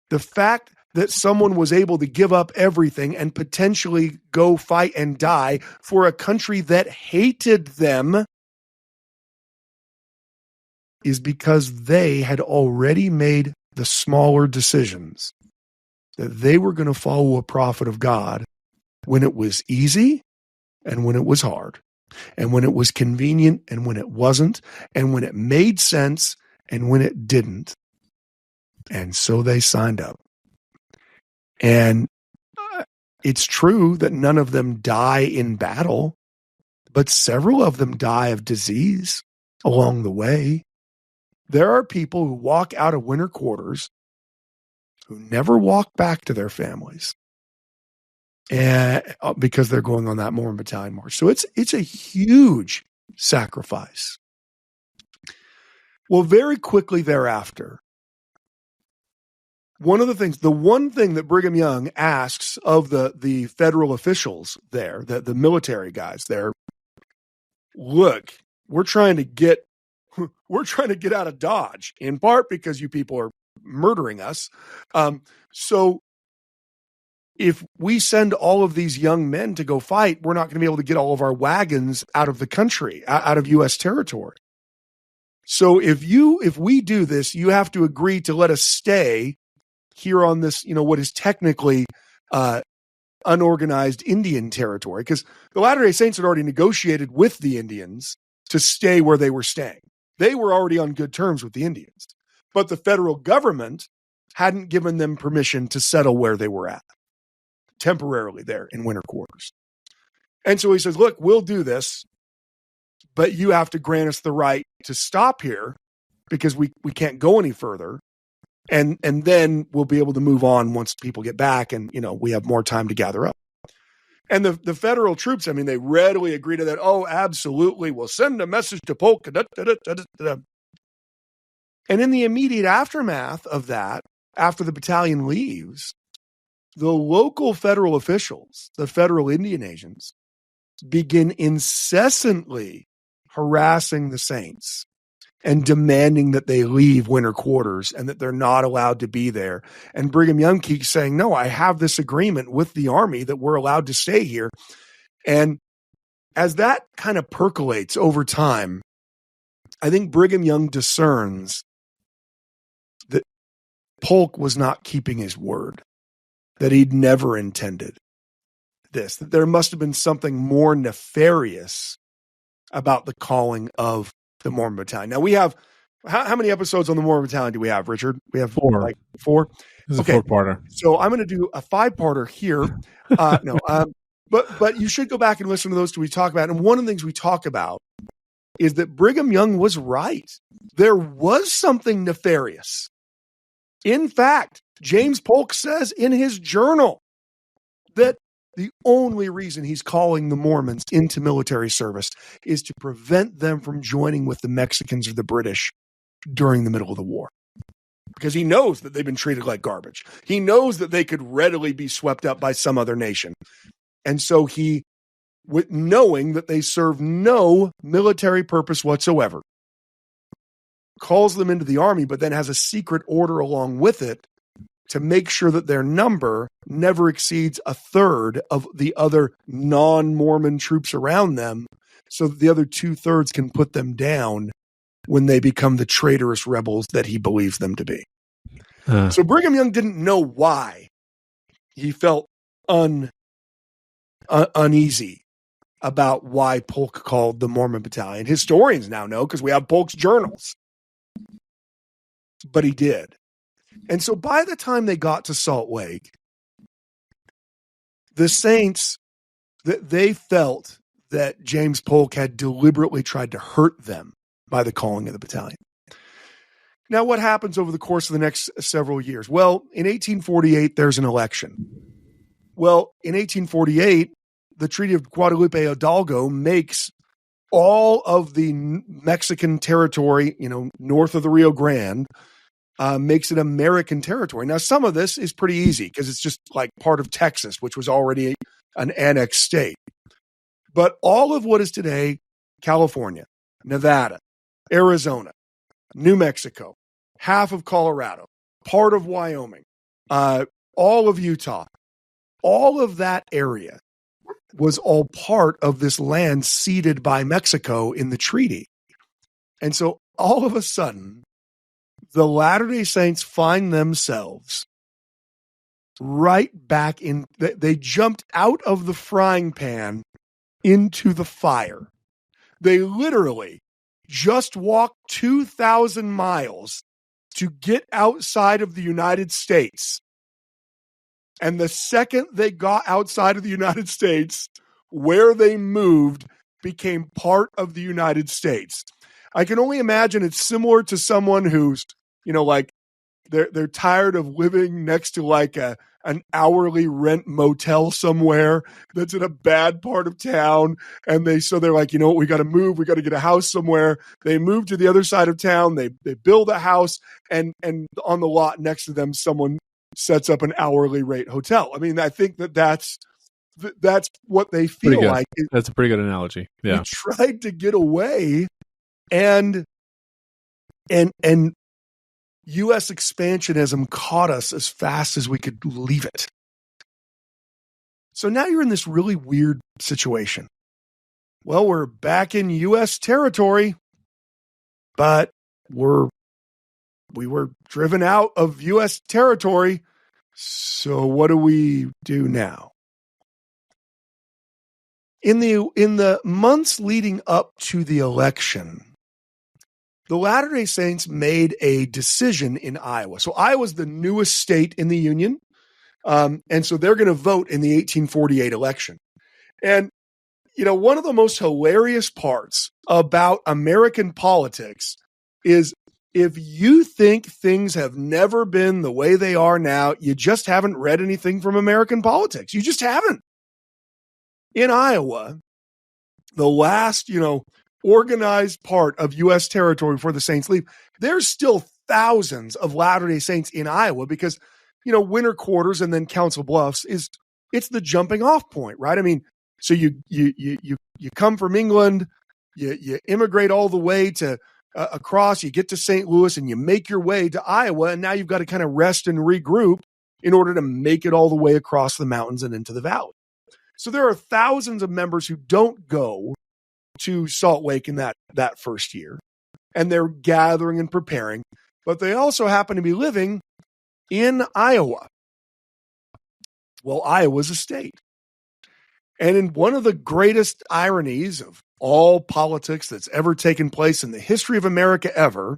the fact that someone was able to give up everything and potentially go fight and die for a country that hated them is because they had already made the smaller decisions, that they were going to follow a prophet of God when it was easy and when it was hard, and when it was convenient and when it wasn't, and when it made sense and when it didn't. And so they signed up. And it's true that none of them die in battle, but several of them die of disease along the way. There are people who walk out of winter quarters who never walk back to their families, and because they're going on that Mormon Battalion march. So it's a huge sacrifice. Well, very quickly thereafter, the one thing that Brigham Young asks of the federal officials there, the military guys there, look, we're trying to get out of Dodge, in part because you people are murdering us. So if we send all of these young men to go fight, we're not going to be able to get all of our wagons out of the country, out of U.S. territory. So if we do this, you have to agree to let us stay here on this, what is technically unorganized Indian territory, because the Latter-day Saints had already negotiated with the Indians to stay where they were staying. They were already on good terms with the Indians, but the federal government hadn't given them permission to settle where they were at, temporarily there in winter quarters. And so he says, look, we'll do this, but you have to grant us the right to stop here because we can't go any further. And then we'll be able to move on once people get back and, we have more time to gather up. And the federal troops, they readily agree to that. Oh, absolutely. We'll send a message to Polk. And in the immediate aftermath of that, after the battalion leaves, the local federal officials, the federal Indian agents, begin incessantly harassing the Saints and demanding that they leave winter quarters and that they're not allowed to be there. And Brigham Young keeps saying, no, I have this agreement with the army that we're allowed to stay here. And as that kind of percolates over time, I think Brigham Young discerns that Polk was not keeping his word, that he'd never intended this, that there must have been something more nefarious about the calling of the Mormon Battalion. Now we have, how many episodes on the Mormon Battalion do we have, Richard? We have 4. Like 4? This is a 4-parter. So I'm going to do a 5-parter here. But you should go back and listen to those two we talk about. And one of the things we talk about is that Brigham Young was right. There was something nefarious. In fact, James Polk says in his journal that the only reason he's calling the Mormons into military service is to prevent them from joining with the Mexicans or the British during the middle of the war. Because he knows that they've been treated like garbage. He knows that they could readily be swept up by some other nation. And so he, with knowing that they serve no military purpose whatsoever, calls them into the army, but then has a secret order along with it to make sure that their number never exceeds a third of the other non-Mormon troops around them, so that the other 2/3 can put them down when they become the traitorous rebels that he believes them to be. So Brigham Young didn't know why he felt uneasy about why Polk called the Mormon Battalion. Historians now know because we have Polk's journals. But he did. And so by the time they got to Salt Lake, the Saints, they felt that James Polk had deliberately tried to hurt them by the calling of the battalion. Now, what happens over the course of the next several years? Well, in 1848, there's an election. Well, in 1848, the Treaty of Guadalupe Hidalgo makes all of the Mexican territory, north of the Rio Grande, makes it American territory. Now, some of this is pretty easy because it's just like part of Texas, which was already an annexed state. But all of what is today California, Nevada, Arizona, New Mexico, half of Colorado, part of Wyoming, all of Utah, all of that area was all part of this land ceded by Mexico in the treaty. And so all of a sudden, the Latter-day Saints find themselves right back in, they jumped out of the frying pan into the fire. They literally just walked 2,000 miles to get outside of the United States. And the second they got outside of the United States, where they moved became part of the United States. I can only imagine it's similar to someone who's, like they're tired of living next to like an hourly rent motel somewhere that's in a bad part of town. And they're like, we got to move. We got to get a house somewhere. They move to the other side of town. They build a house, and on the lot next to them, someone sets up an hourly rate hotel. I mean, I think that's what they feel like. That's a pretty good analogy. Yeah. We tried to get away, and U.S. expansionism caught us as fast as we could leave it. So now you're in this really weird situation. Well, we're back in U.S. territory, but we were driven out of U.S. territory. So what do we do now? In the months leading up to the election, the Latter-day Saints made a decision in Iowa. So Iowa's the newest state in the Union. And so they're going to vote in the 1848 election. And, one of the most hilarious parts about American politics is if you think things have never been the way they are now, you just haven't read anything from American politics. You just haven't. In Iowa, the last, organized part of U.S. territory before the Saints leave, there's still thousands of Latter-day Saints in Iowa because, Winter Quarters and then Council Bluffs it's the jumping off point, right? I mean, so you come from England, you immigrate all the way to across, you get to St. Louis and you make your way to Iowa, and now you've got to kind of rest and regroup in order to make it all the way across the mountains and into the valley. So there are thousands of members who don't go to Salt Lake in that first year, and they're gathering and preparing, but they also happen to be living in Iowa. Well, Iowa's a state. And in one of the greatest ironies of all politics that's ever taken place in the history of America ever,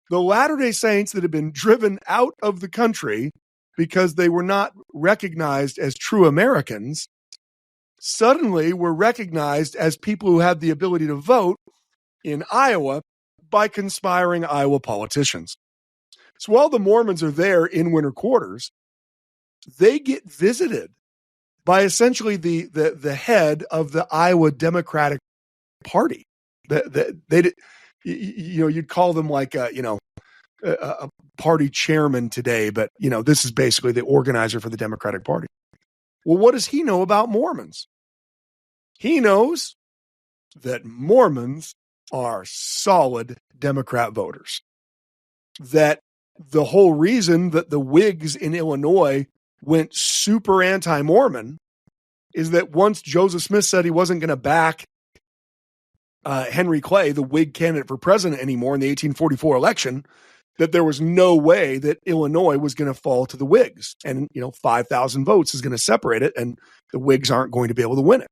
the Latter-day Saints that have been driven out of the country because they were not recognized as true Americans suddenly were recognized as people who had the ability to vote in Iowa by conspiring Iowa politicians. So while the Mormons are there in winter quarters, they get visited by essentially the head of the Iowa Democratic Party. You'd call them like a party chairman today, but this is basically the organizer for the Democratic Party. Well, what does he know about Mormons? He knows that Mormons are solid Democrat voters. That the whole reason that the Whigs in Illinois went super anti-Mormon is that once Joseph Smith said he wasn't going to back Henry Clay, the Whig candidate for president anymore in the 1844 election, that there was no way that Illinois was going to fall to the Whigs. And, 5,000 votes is going to separate it, and the Whigs aren't going to be able to win it.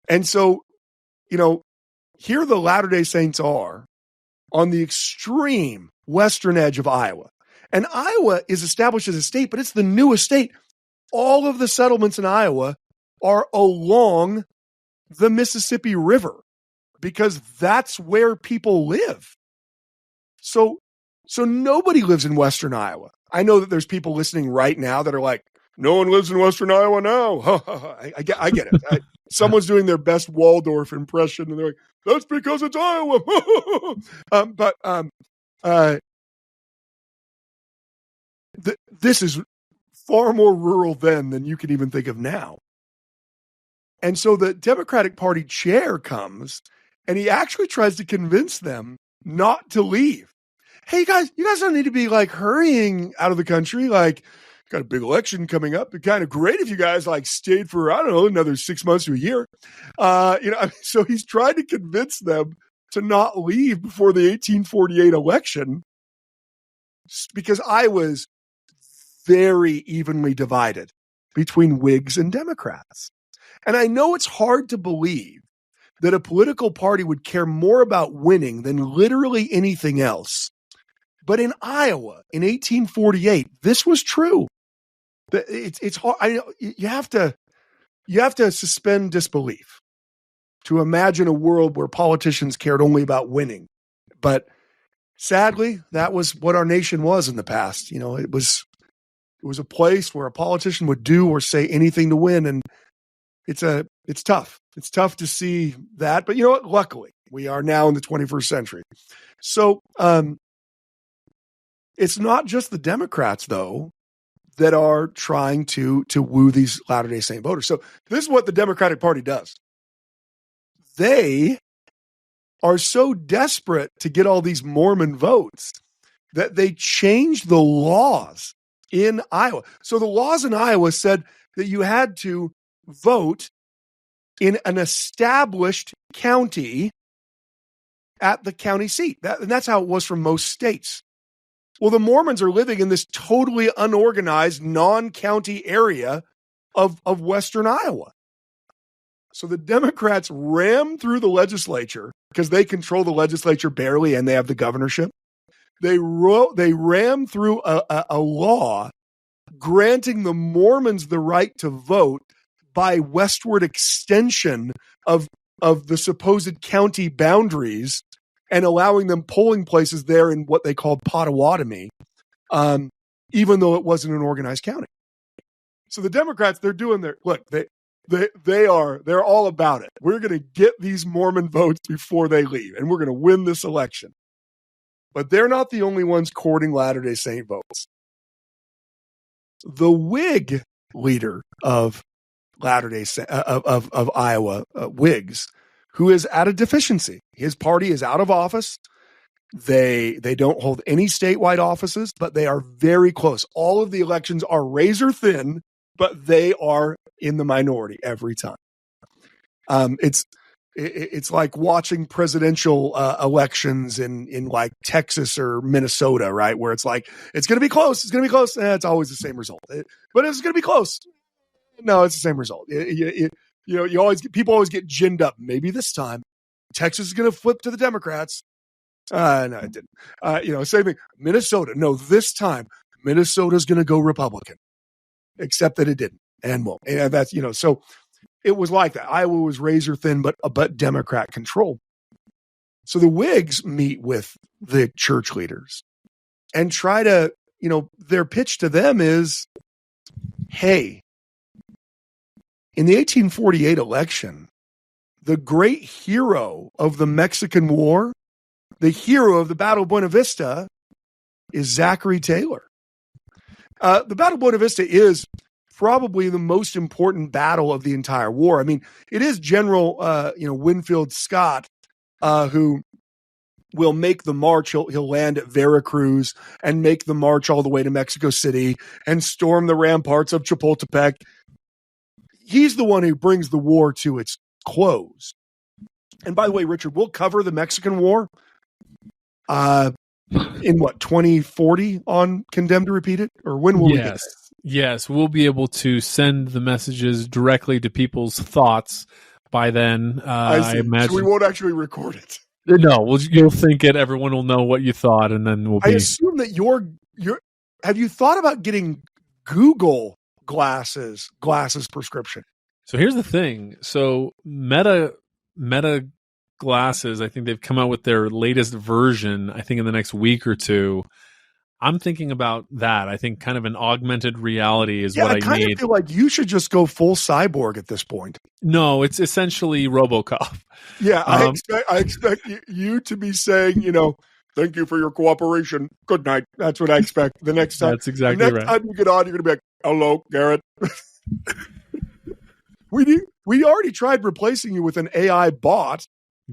And so, here the Latter-day Saints are on the extreme western edge of Iowa. And Iowa is established as a state, but it's the newest state. All of the settlements in Iowa are along the Mississippi River. because that's where people live. So nobody lives in Western Iowa. I know that there's people listening right now that are like, no one lives in Western Iowa now. I get it. Someone's doing their best Waldorf impression, and they're like, that's because it's Iowa. This is far more rural then than you can even think of now. And so the Democratic Party chair comes, and he actually tries to convince them not to leave. Hey, you guys don't need to be like hurrying out of the country. Like, got a big election coming up. It'd be kind of great if you guys like stayed for, I don't know, another 6 months to a year. So he's trying to convince them to not leave before the 1848 election, because I was very evenly divided between Whigs and Democrats. And I know it's hard to believe that a political party would care more about winning than literally anything else. But in Iowa in 1848, this was true. It's hard. You have to suspend disbelief to imagine a world where politicians cared only about winning. But sadly, that was what our nation was in the past. It was a place where a politician would do or say anything to win, and it's tough. It's tough to see that, but you know what? Luckily, we are now in the 21st century. So it's not just the Democrats, though, that are trying to woo these Latter-day Saint voters. So this is what the Democratic Party does. They are so desperate to get all these Mormon votes that they changed the laws in Iowa. So the laws in Iowa said that you had to vote in an established county at the county seat. And that's how it was for most states. Well, the Mormons are living in this totally unorganized, non-county area of Western Iowa. So the Democrats rammed through the legislature, because they control the legislature barely and they have the governorship. They rammed through a law granting the Mormons the right to vote by westward extension of the supposed county boundaries, and allowing them polling places there in what they called Potawatomi, even though it wasn't an organized county. So the Democrats, they're doing their look. They're all about it. We're going to get these Mormon votes before they leave, and we're going to win this election. But they're not the only ones courting Latter-day Saint votes. The Whig leader of Latter-day of Iowa, Whigs, who is at a deficiency. His party is out of office. They don't hold any statewide offices, but they are very close. All of the elections are razor thin, but they are in the minority every time. It's like watching presidential elections in like Texas or Minnesota, right? Where it's like, it's going to be close. It's going to be close. It's always the same result, but it's going to be close. No, it's the same result. People always get ginned up. Maybe this time Texas is going to flip to the Democrats. No, it didn't. Same thing. Minnesota. No, this time Minnesota's going to go Republican, except that it didn't and won't. And that's, so it was like that. Iowa was razor thin, but Democrat control. So the Whigs meet with the church leaders and try to, their pitch to them is, hey, in the 1848 election, the great hero of the Mexican War, the hero of the Battle of Buena Vista, is Zachary Taylor. The Battle of Buena Vista is probably the most important battle of the entire war. I mean, it is General, Winfield Scott, who will make the march. He'll land at Veracruz and make the march all the way to Mexico City and storm the ramparts of Chapultepec. He's the one who brings the war to its close. And by the way, Richard, we'll cover the Mexican War in 2040 on Condemned to Repeat It? Or when will we get there? Yes, we'll be able to send the messages directly to people's thoughts by then. I imagine. So we won't actually record it. No, you'll think it. Everyone will know what you thought, and then we'll be. I assume that have you thought about getting Google glasses prescription? So here's the thing. So Meta glasses. I think they've come out with their latest version, I think in the next week or two. I'm thinking about that. I think kind of an augmented reality is what I kind need. of feel like you should just go full cyborg at this point. No, it's essentially RoboCop. Yeah, I expect you to be saying, thank you for your cooperation. Good night. That's what I expect the next time. That's exactly the next time you get on, you're going to be like, hello, Garrett. We already tried replacing you with an AI bot.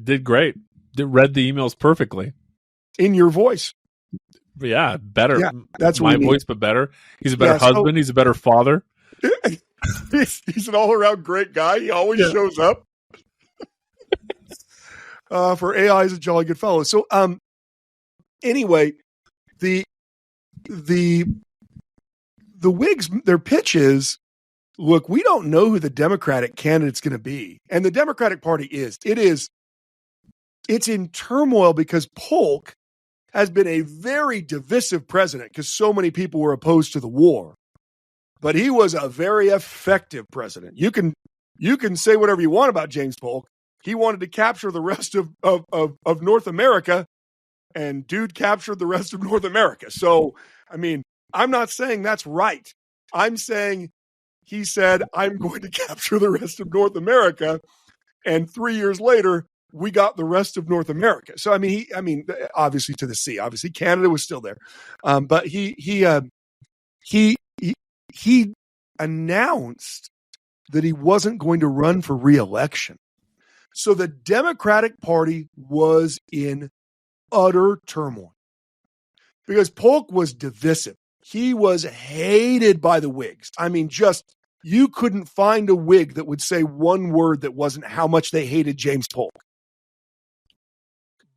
Did great. Read the emails perfectly. In your voice. Yeah, better. Yeah, that's my voice, but better. He's a better husband. He's a better father. He's an all-around great guy. He always shows up. For AI, is a jolly good fellow. So, anyway, the Whigs, their pitch is, look, we don't know who the Democratic candidate's going to be, and the Democratic Party it's in turmoil because Polk has been a very divisive president because so many people were opposed to the war. But he was a very effective president. You can say whatever you want about James Polk. He wanted to capture the rest of North America, and dude captured the rest of North America. So, I mean, I'm not saying that's right. I'm saying he said, I'm going to capture the rest of North America, and 3 years later, we got the rest of North America. So, I mean, obviously to the sea. Obviously, Canada was still there, but he announced that he wasn't going to run for re-election. So the Democratic Party was in utter turmoil because Polk was divisive. He was hated by the Whigs. I mean, you couldn't find a Whig that would say one word that wasn't how much they hated James Polk.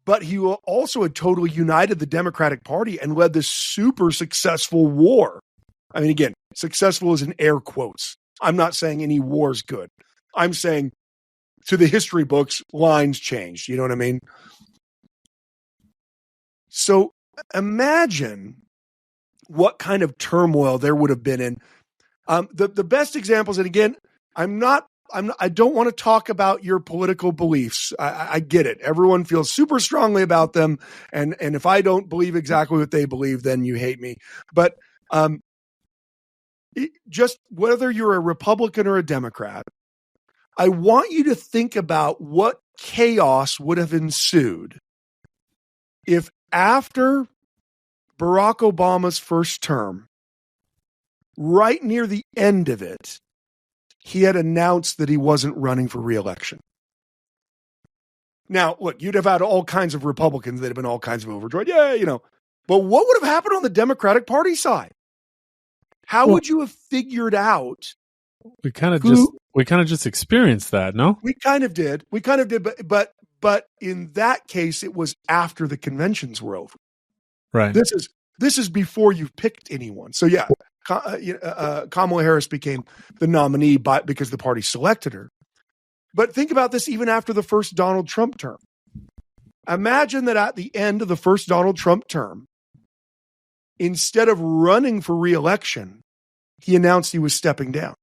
But he also had totally united the Democratic Party and led this super successful war. I mean, again, successful is in air quotes. I'm not saying any war is good. I'm saying to the history books, lines changed. You know what I mean? So imagine what kind of turmoil there would have been in. The best examples, and again, I don't want to talk about your political beliefs. I get it. Everyone feels super strongly about them. And if I don't believe exactly what they believe, then you hate me. But just whether you're a Republican or a Democrat, I want you to think about what chaos would have ensued if after Barack Obama's first term, right near the end of it, he had announced that he wasn't running for re-election. Now, look, you'd have had all kinds of Republicans that have been all kinds of overjoyed. Yeah, But what would have happened on the Democratic Party side? How would you have figured out? We kind of just experienced that, no? We kind of did. But in that case, it was after the conventions were over. Right. This is before you've picked anyone. So yeah, Kamala Harris became the nominee because the party selected her. But think about this even after the first Donald Trump term. Imagine that at the end of the first Donald Trump term, instead of running for re-election, he announced he was stepping down.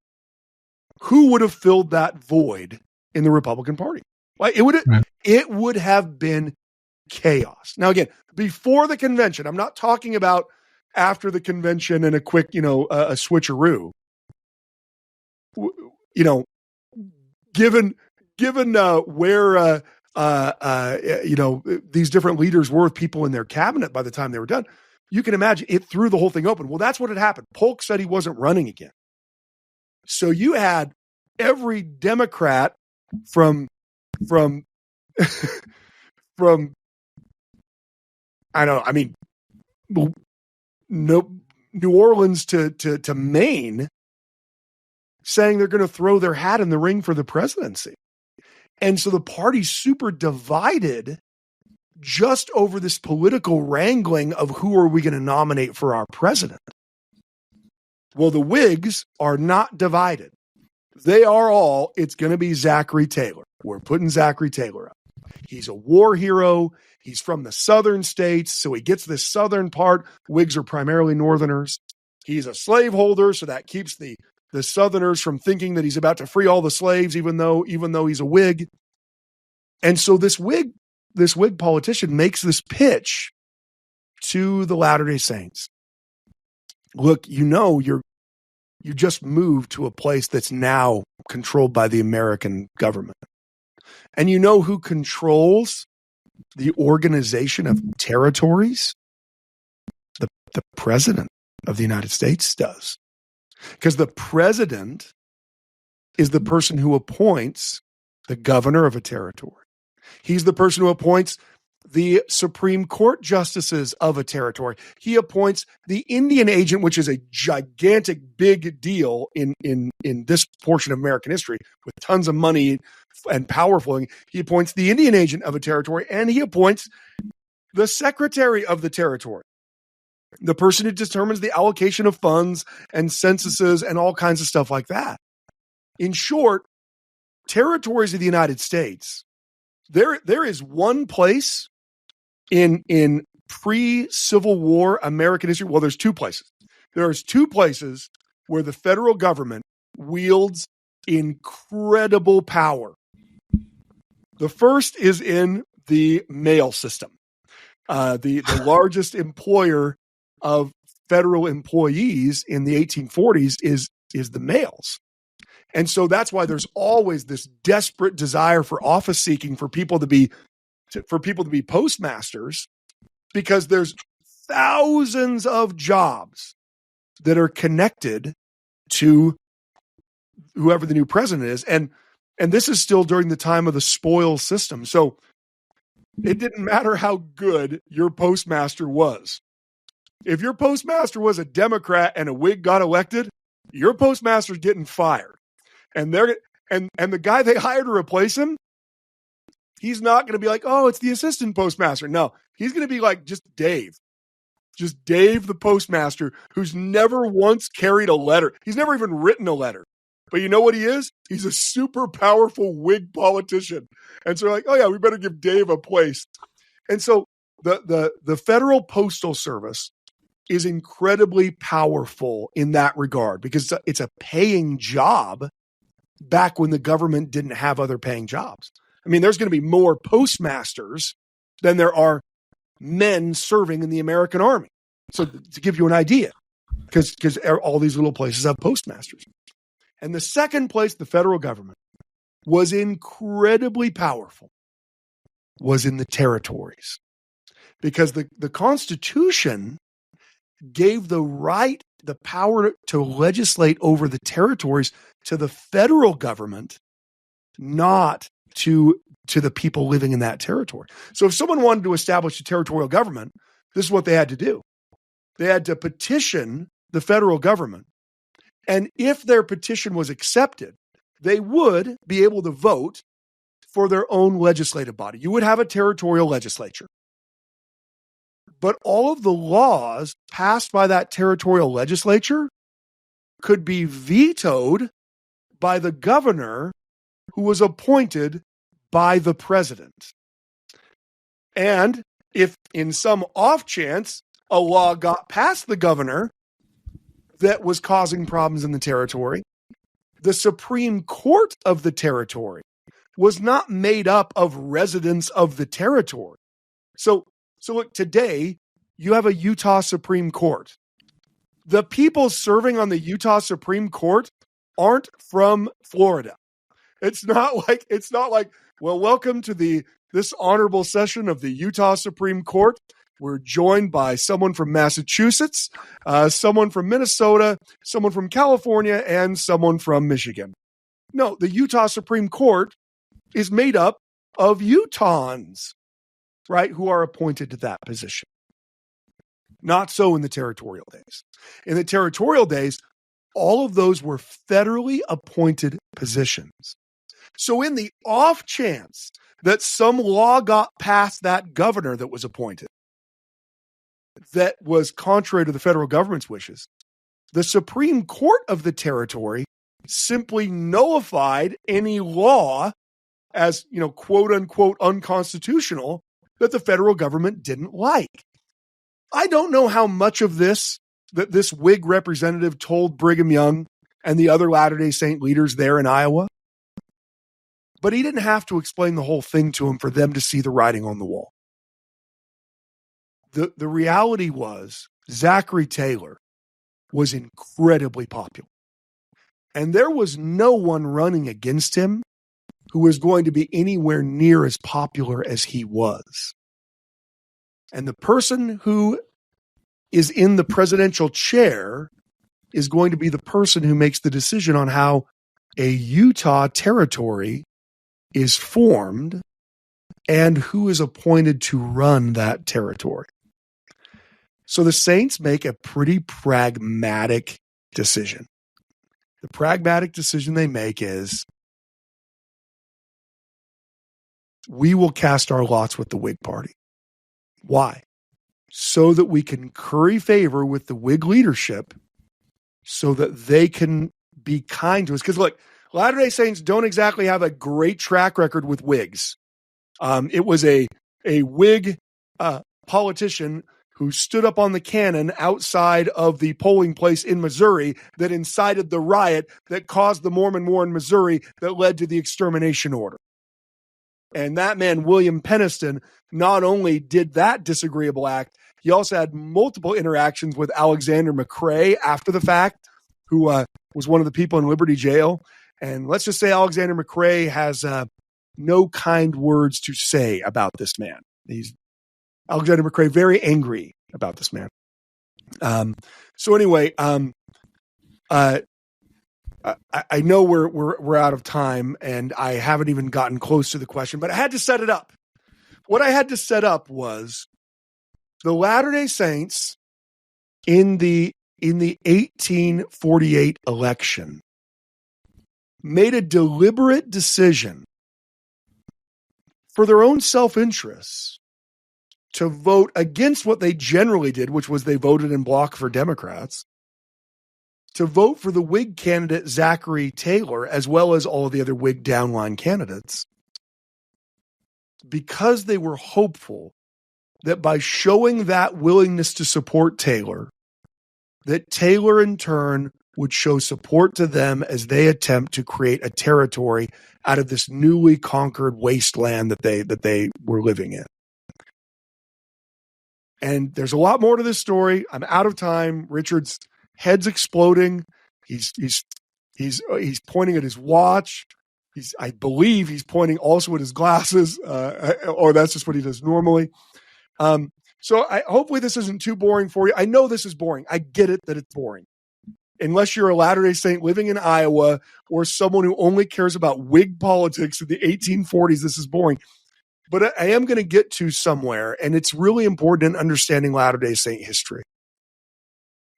Who would have filled that void in the Republican Party? Like it would have been chaos. Now, again, before the convention, I'm not talking about after the convention and a quick, a switcheroo. Given where these different leaders were with people in their cabinet by the time they were done, you can imagine it threw the whole thing open. Well, that's what had happened. Polk said he wasn't running again. So you had every Democrat from New Orleans to Maine saying they're going to throw their hat in the ring for the presidency. And so the party's super divided just over this political wrangling of who are we going to nominate for our president. Well, the Whigs are not divided. They are all, it's going to be Zachary Taylor. We're putting Zachary Taylor up. He's a war hero. He's from the southern states, so he gets this southern part. Whigs are primarily northerners. He's a slaveholder, so that keeps the southerners from thinking that he's about to free all the slaves, even though he's a Whig. And so this Whig politician makes this pitch to the Latter-day Saints. Look, you just moved to a place that's now controlled by the American government. And you know who controls the organization of territories? The president of the United States does. Because the president is the person who appoints the governor of a territory. He's the person who appoints the Supreme Court justices of a territory. He appoints the Indian agent, which is a gigantic big deal in this portion of American history with tons of money and power flowing. He appoints the Indian agent of a territory, and he appoints the secretary of the territory, the person who determines the allocation of funds and censuses and all kinds of stuff like that. In short, territories of the United States, there is one place in pre-Civil War American history. Well, there's two places. There's two places where the federal government wields incredible power. The first is in the mail system. The largest employer of federal employees in the 1840s is the mails. And so that's why there's always this desperate desire for office seeking for people to be postmasters, because there's thousands of jobs that are connected to whoever the new president is. And this is still during the time of the spoils system. So it didn't matter how good your postmaster was. If your postmaster was a Democrat and a Whig got elected, your postmaster's getting fired. And the guy they hired to replace him, he's not going to be like, oh, it's the assistant postmaster. No, he's going to be like just Dave the postmaster, who's never once carried a letter. He's never even written a letter. But you know what he is? He's a super powerful Whig politician. And so they're like, oh yeah, we better give Dave a place. And so the Federal Postal Service is incredibly powerful in that regard, because it's a paying job back when the government didn't have other paying jobs. I mean, there's going to be more postmasters than there are men serving in the American Army. So to give you an idea, because all these little places have postmasters. And the second place the federal government was incredibly powerful was in the territories, because the Constitution gave the power to legislate over the territories to the federal government, not to the people living in that territory. So if someone wanted to establish a territorial government, this is what they had to do. They had to petition the federal government. And if their petition was accepted, they would be able to vote for their own legislative body. You would have a territorial legislature. But all of the laws passed by that territorial legislature could be vetoed by the governor, who was appointed by the president. And if in some off chance a law got past the governor that was causing problems in the territory, the Supreme Court of the territory was not made up of residents of the territory. So look, today you have a Utah Supreme Court. The people serving on the Utah Supreme Court aren't from Florida. It's not like, well, welcome to this honorable session of the Utah Supreme Court. We're joined by someone from Massachusetts, someone from Minnesota, someone from California, and someone from Michigan. No, the Utah Supreme Court is made up of Utahns, right, who are appointed to that position. Not so in the territorial days. In the territorial days, all of those were federally appointed positions. So in the off chance that some law got past that governor that was appointed that was contrary to the federal government's wishes, the Supreme Court of the territory simply nullified any law as, quote unquote, unconstitutional that the federal government didn't like. I don't know how much of this that this Whig representative told Brigham Young and the other Latter-day Saint leaders there in Iowa. But he didn't have to explain the whole thing to him for them to see the writing on the wall. The reality was Zachary Taylor was incredibly popular. And there was no one running against him who was going to be anywhere near as popular as he was. And the person who is in the presidential chair is going to be the person who makes the decision on how a Utah territory is formed and who is appointed to run that territory. So the Saints make a pretty pragmatic decision. The pragmatic decision they make is, we will cast our lots with the Whig Party. Why? So that we can curry favor with the Whig leadership so that they can be kind to us. Because look, Latter-day Saints don't exactly have a great track record with Whigs. It was a Whig politician who stood up on the cannon outside of the polling place in Missouri that incited the riot that caused the Mormon War in Missouri that led to the extermination order. And that man, William Penniston, not only did that disagreeable act, he also had multiple interactions with Alexander McCrae after the fact, who was one of the people in Liberty Jail. And let's just say Alexander McCrae has no kind words to say about this man. Alexander McCrae very angry about this man. So anyway, I know we're out of time, and I haven't even gotten close to the question, but I had to set it up. What I had to set up was the Latter-day Saints in the 1848 election made a deliberate decision for their own self-interest to vote against what they generally did, which was they voted in block for Democrats, to vote for the Whig candidate Zachary Taylor, as well as all of the other Whig downline candidates, because they were hopeful that by showing that willingness to support Taylor, that Taylor in turn would show support to them as they attempt to create a territory out of this newly conquered wasteland that they were living in. And there's a lot more to this story. I'm out of time. Richard's head's exploding. He's pointing at his watch. I believe he's pointing also at his glasses, or that's just what he does normally. So hopefully this isn't too boring for you. I know this is boring. I get it that it's boring. Unless you're a Latter-day Saint living in Iowa or someone who only cares about Whig politics in the 1840s, this is boring. But I am going to get to somewhere, and it's really important in understanding Latter-day Saint history.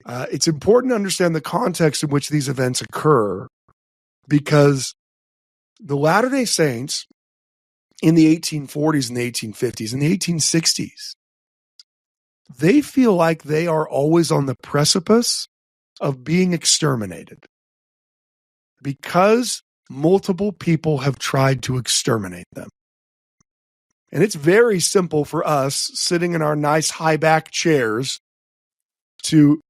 It's important to understand the context in which these events occur, because the Latter-day Saints in the 1840s and the 1850s and the 1860s, they feel like they are always on the precipice of being exterminated because multiple people have tried to exterminate them. And it's very simple for us sitting in our nice high back chairs to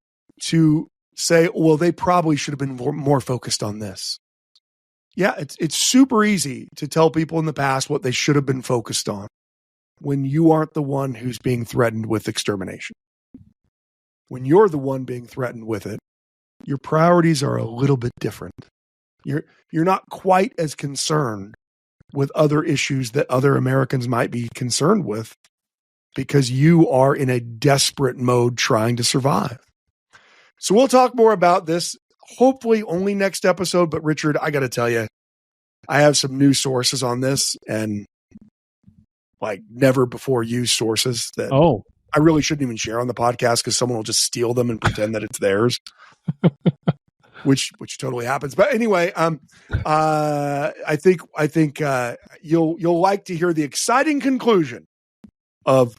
say, well, they probably should have been more focused on this. Yeah, it's super easy to tell people in the past what they should have been focused on when you aren't the one who's being threatened with extermination. When you're the one being threatened with it, your priorities are a little bit different. You're not quite as concerned with other issues that other Americans might be concerned with because you are in a desperate mode trying to survive. So we'll talk more about this, hopefully only next episode. But Richard, I got to tell you, I have some new sources on this, and like never before used sources that I really shouldn't even share on the podcast because someone will just steal them and pretend that it's theirs. Which totally happens. But anyway, I think you'll like to hear the exciting conclusion of,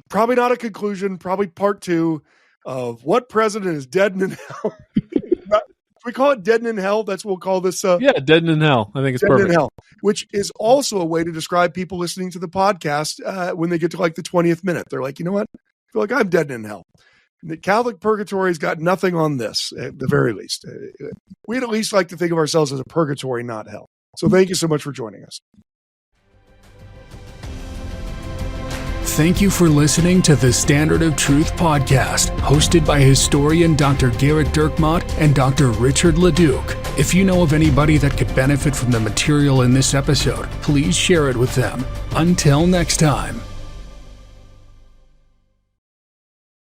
probably not a conclusion, probably part 2 of what president is dead and in hell. We call it dead and in hell. That's what we'll call this. Dead and in hell. I think it's dead perfect. And in hell, which is also a way to describe people listening to the podcast when they get to like the 20th minute. They're like, you know what? I feel like I'm dead and in hell. The Catholic purgatory's got nothing on this, at the very least. We'd at least like to think of ourselves as a purgatory, not hell. So thank you so much for joining us. Thank you for listening to the Standard of Truth podcast, hosted by historian Dr. Garrett Dirkmott and Dr. Richard Leduc. If you know of anybody that could benefit from the material in this episode, please share it with them. Until next time.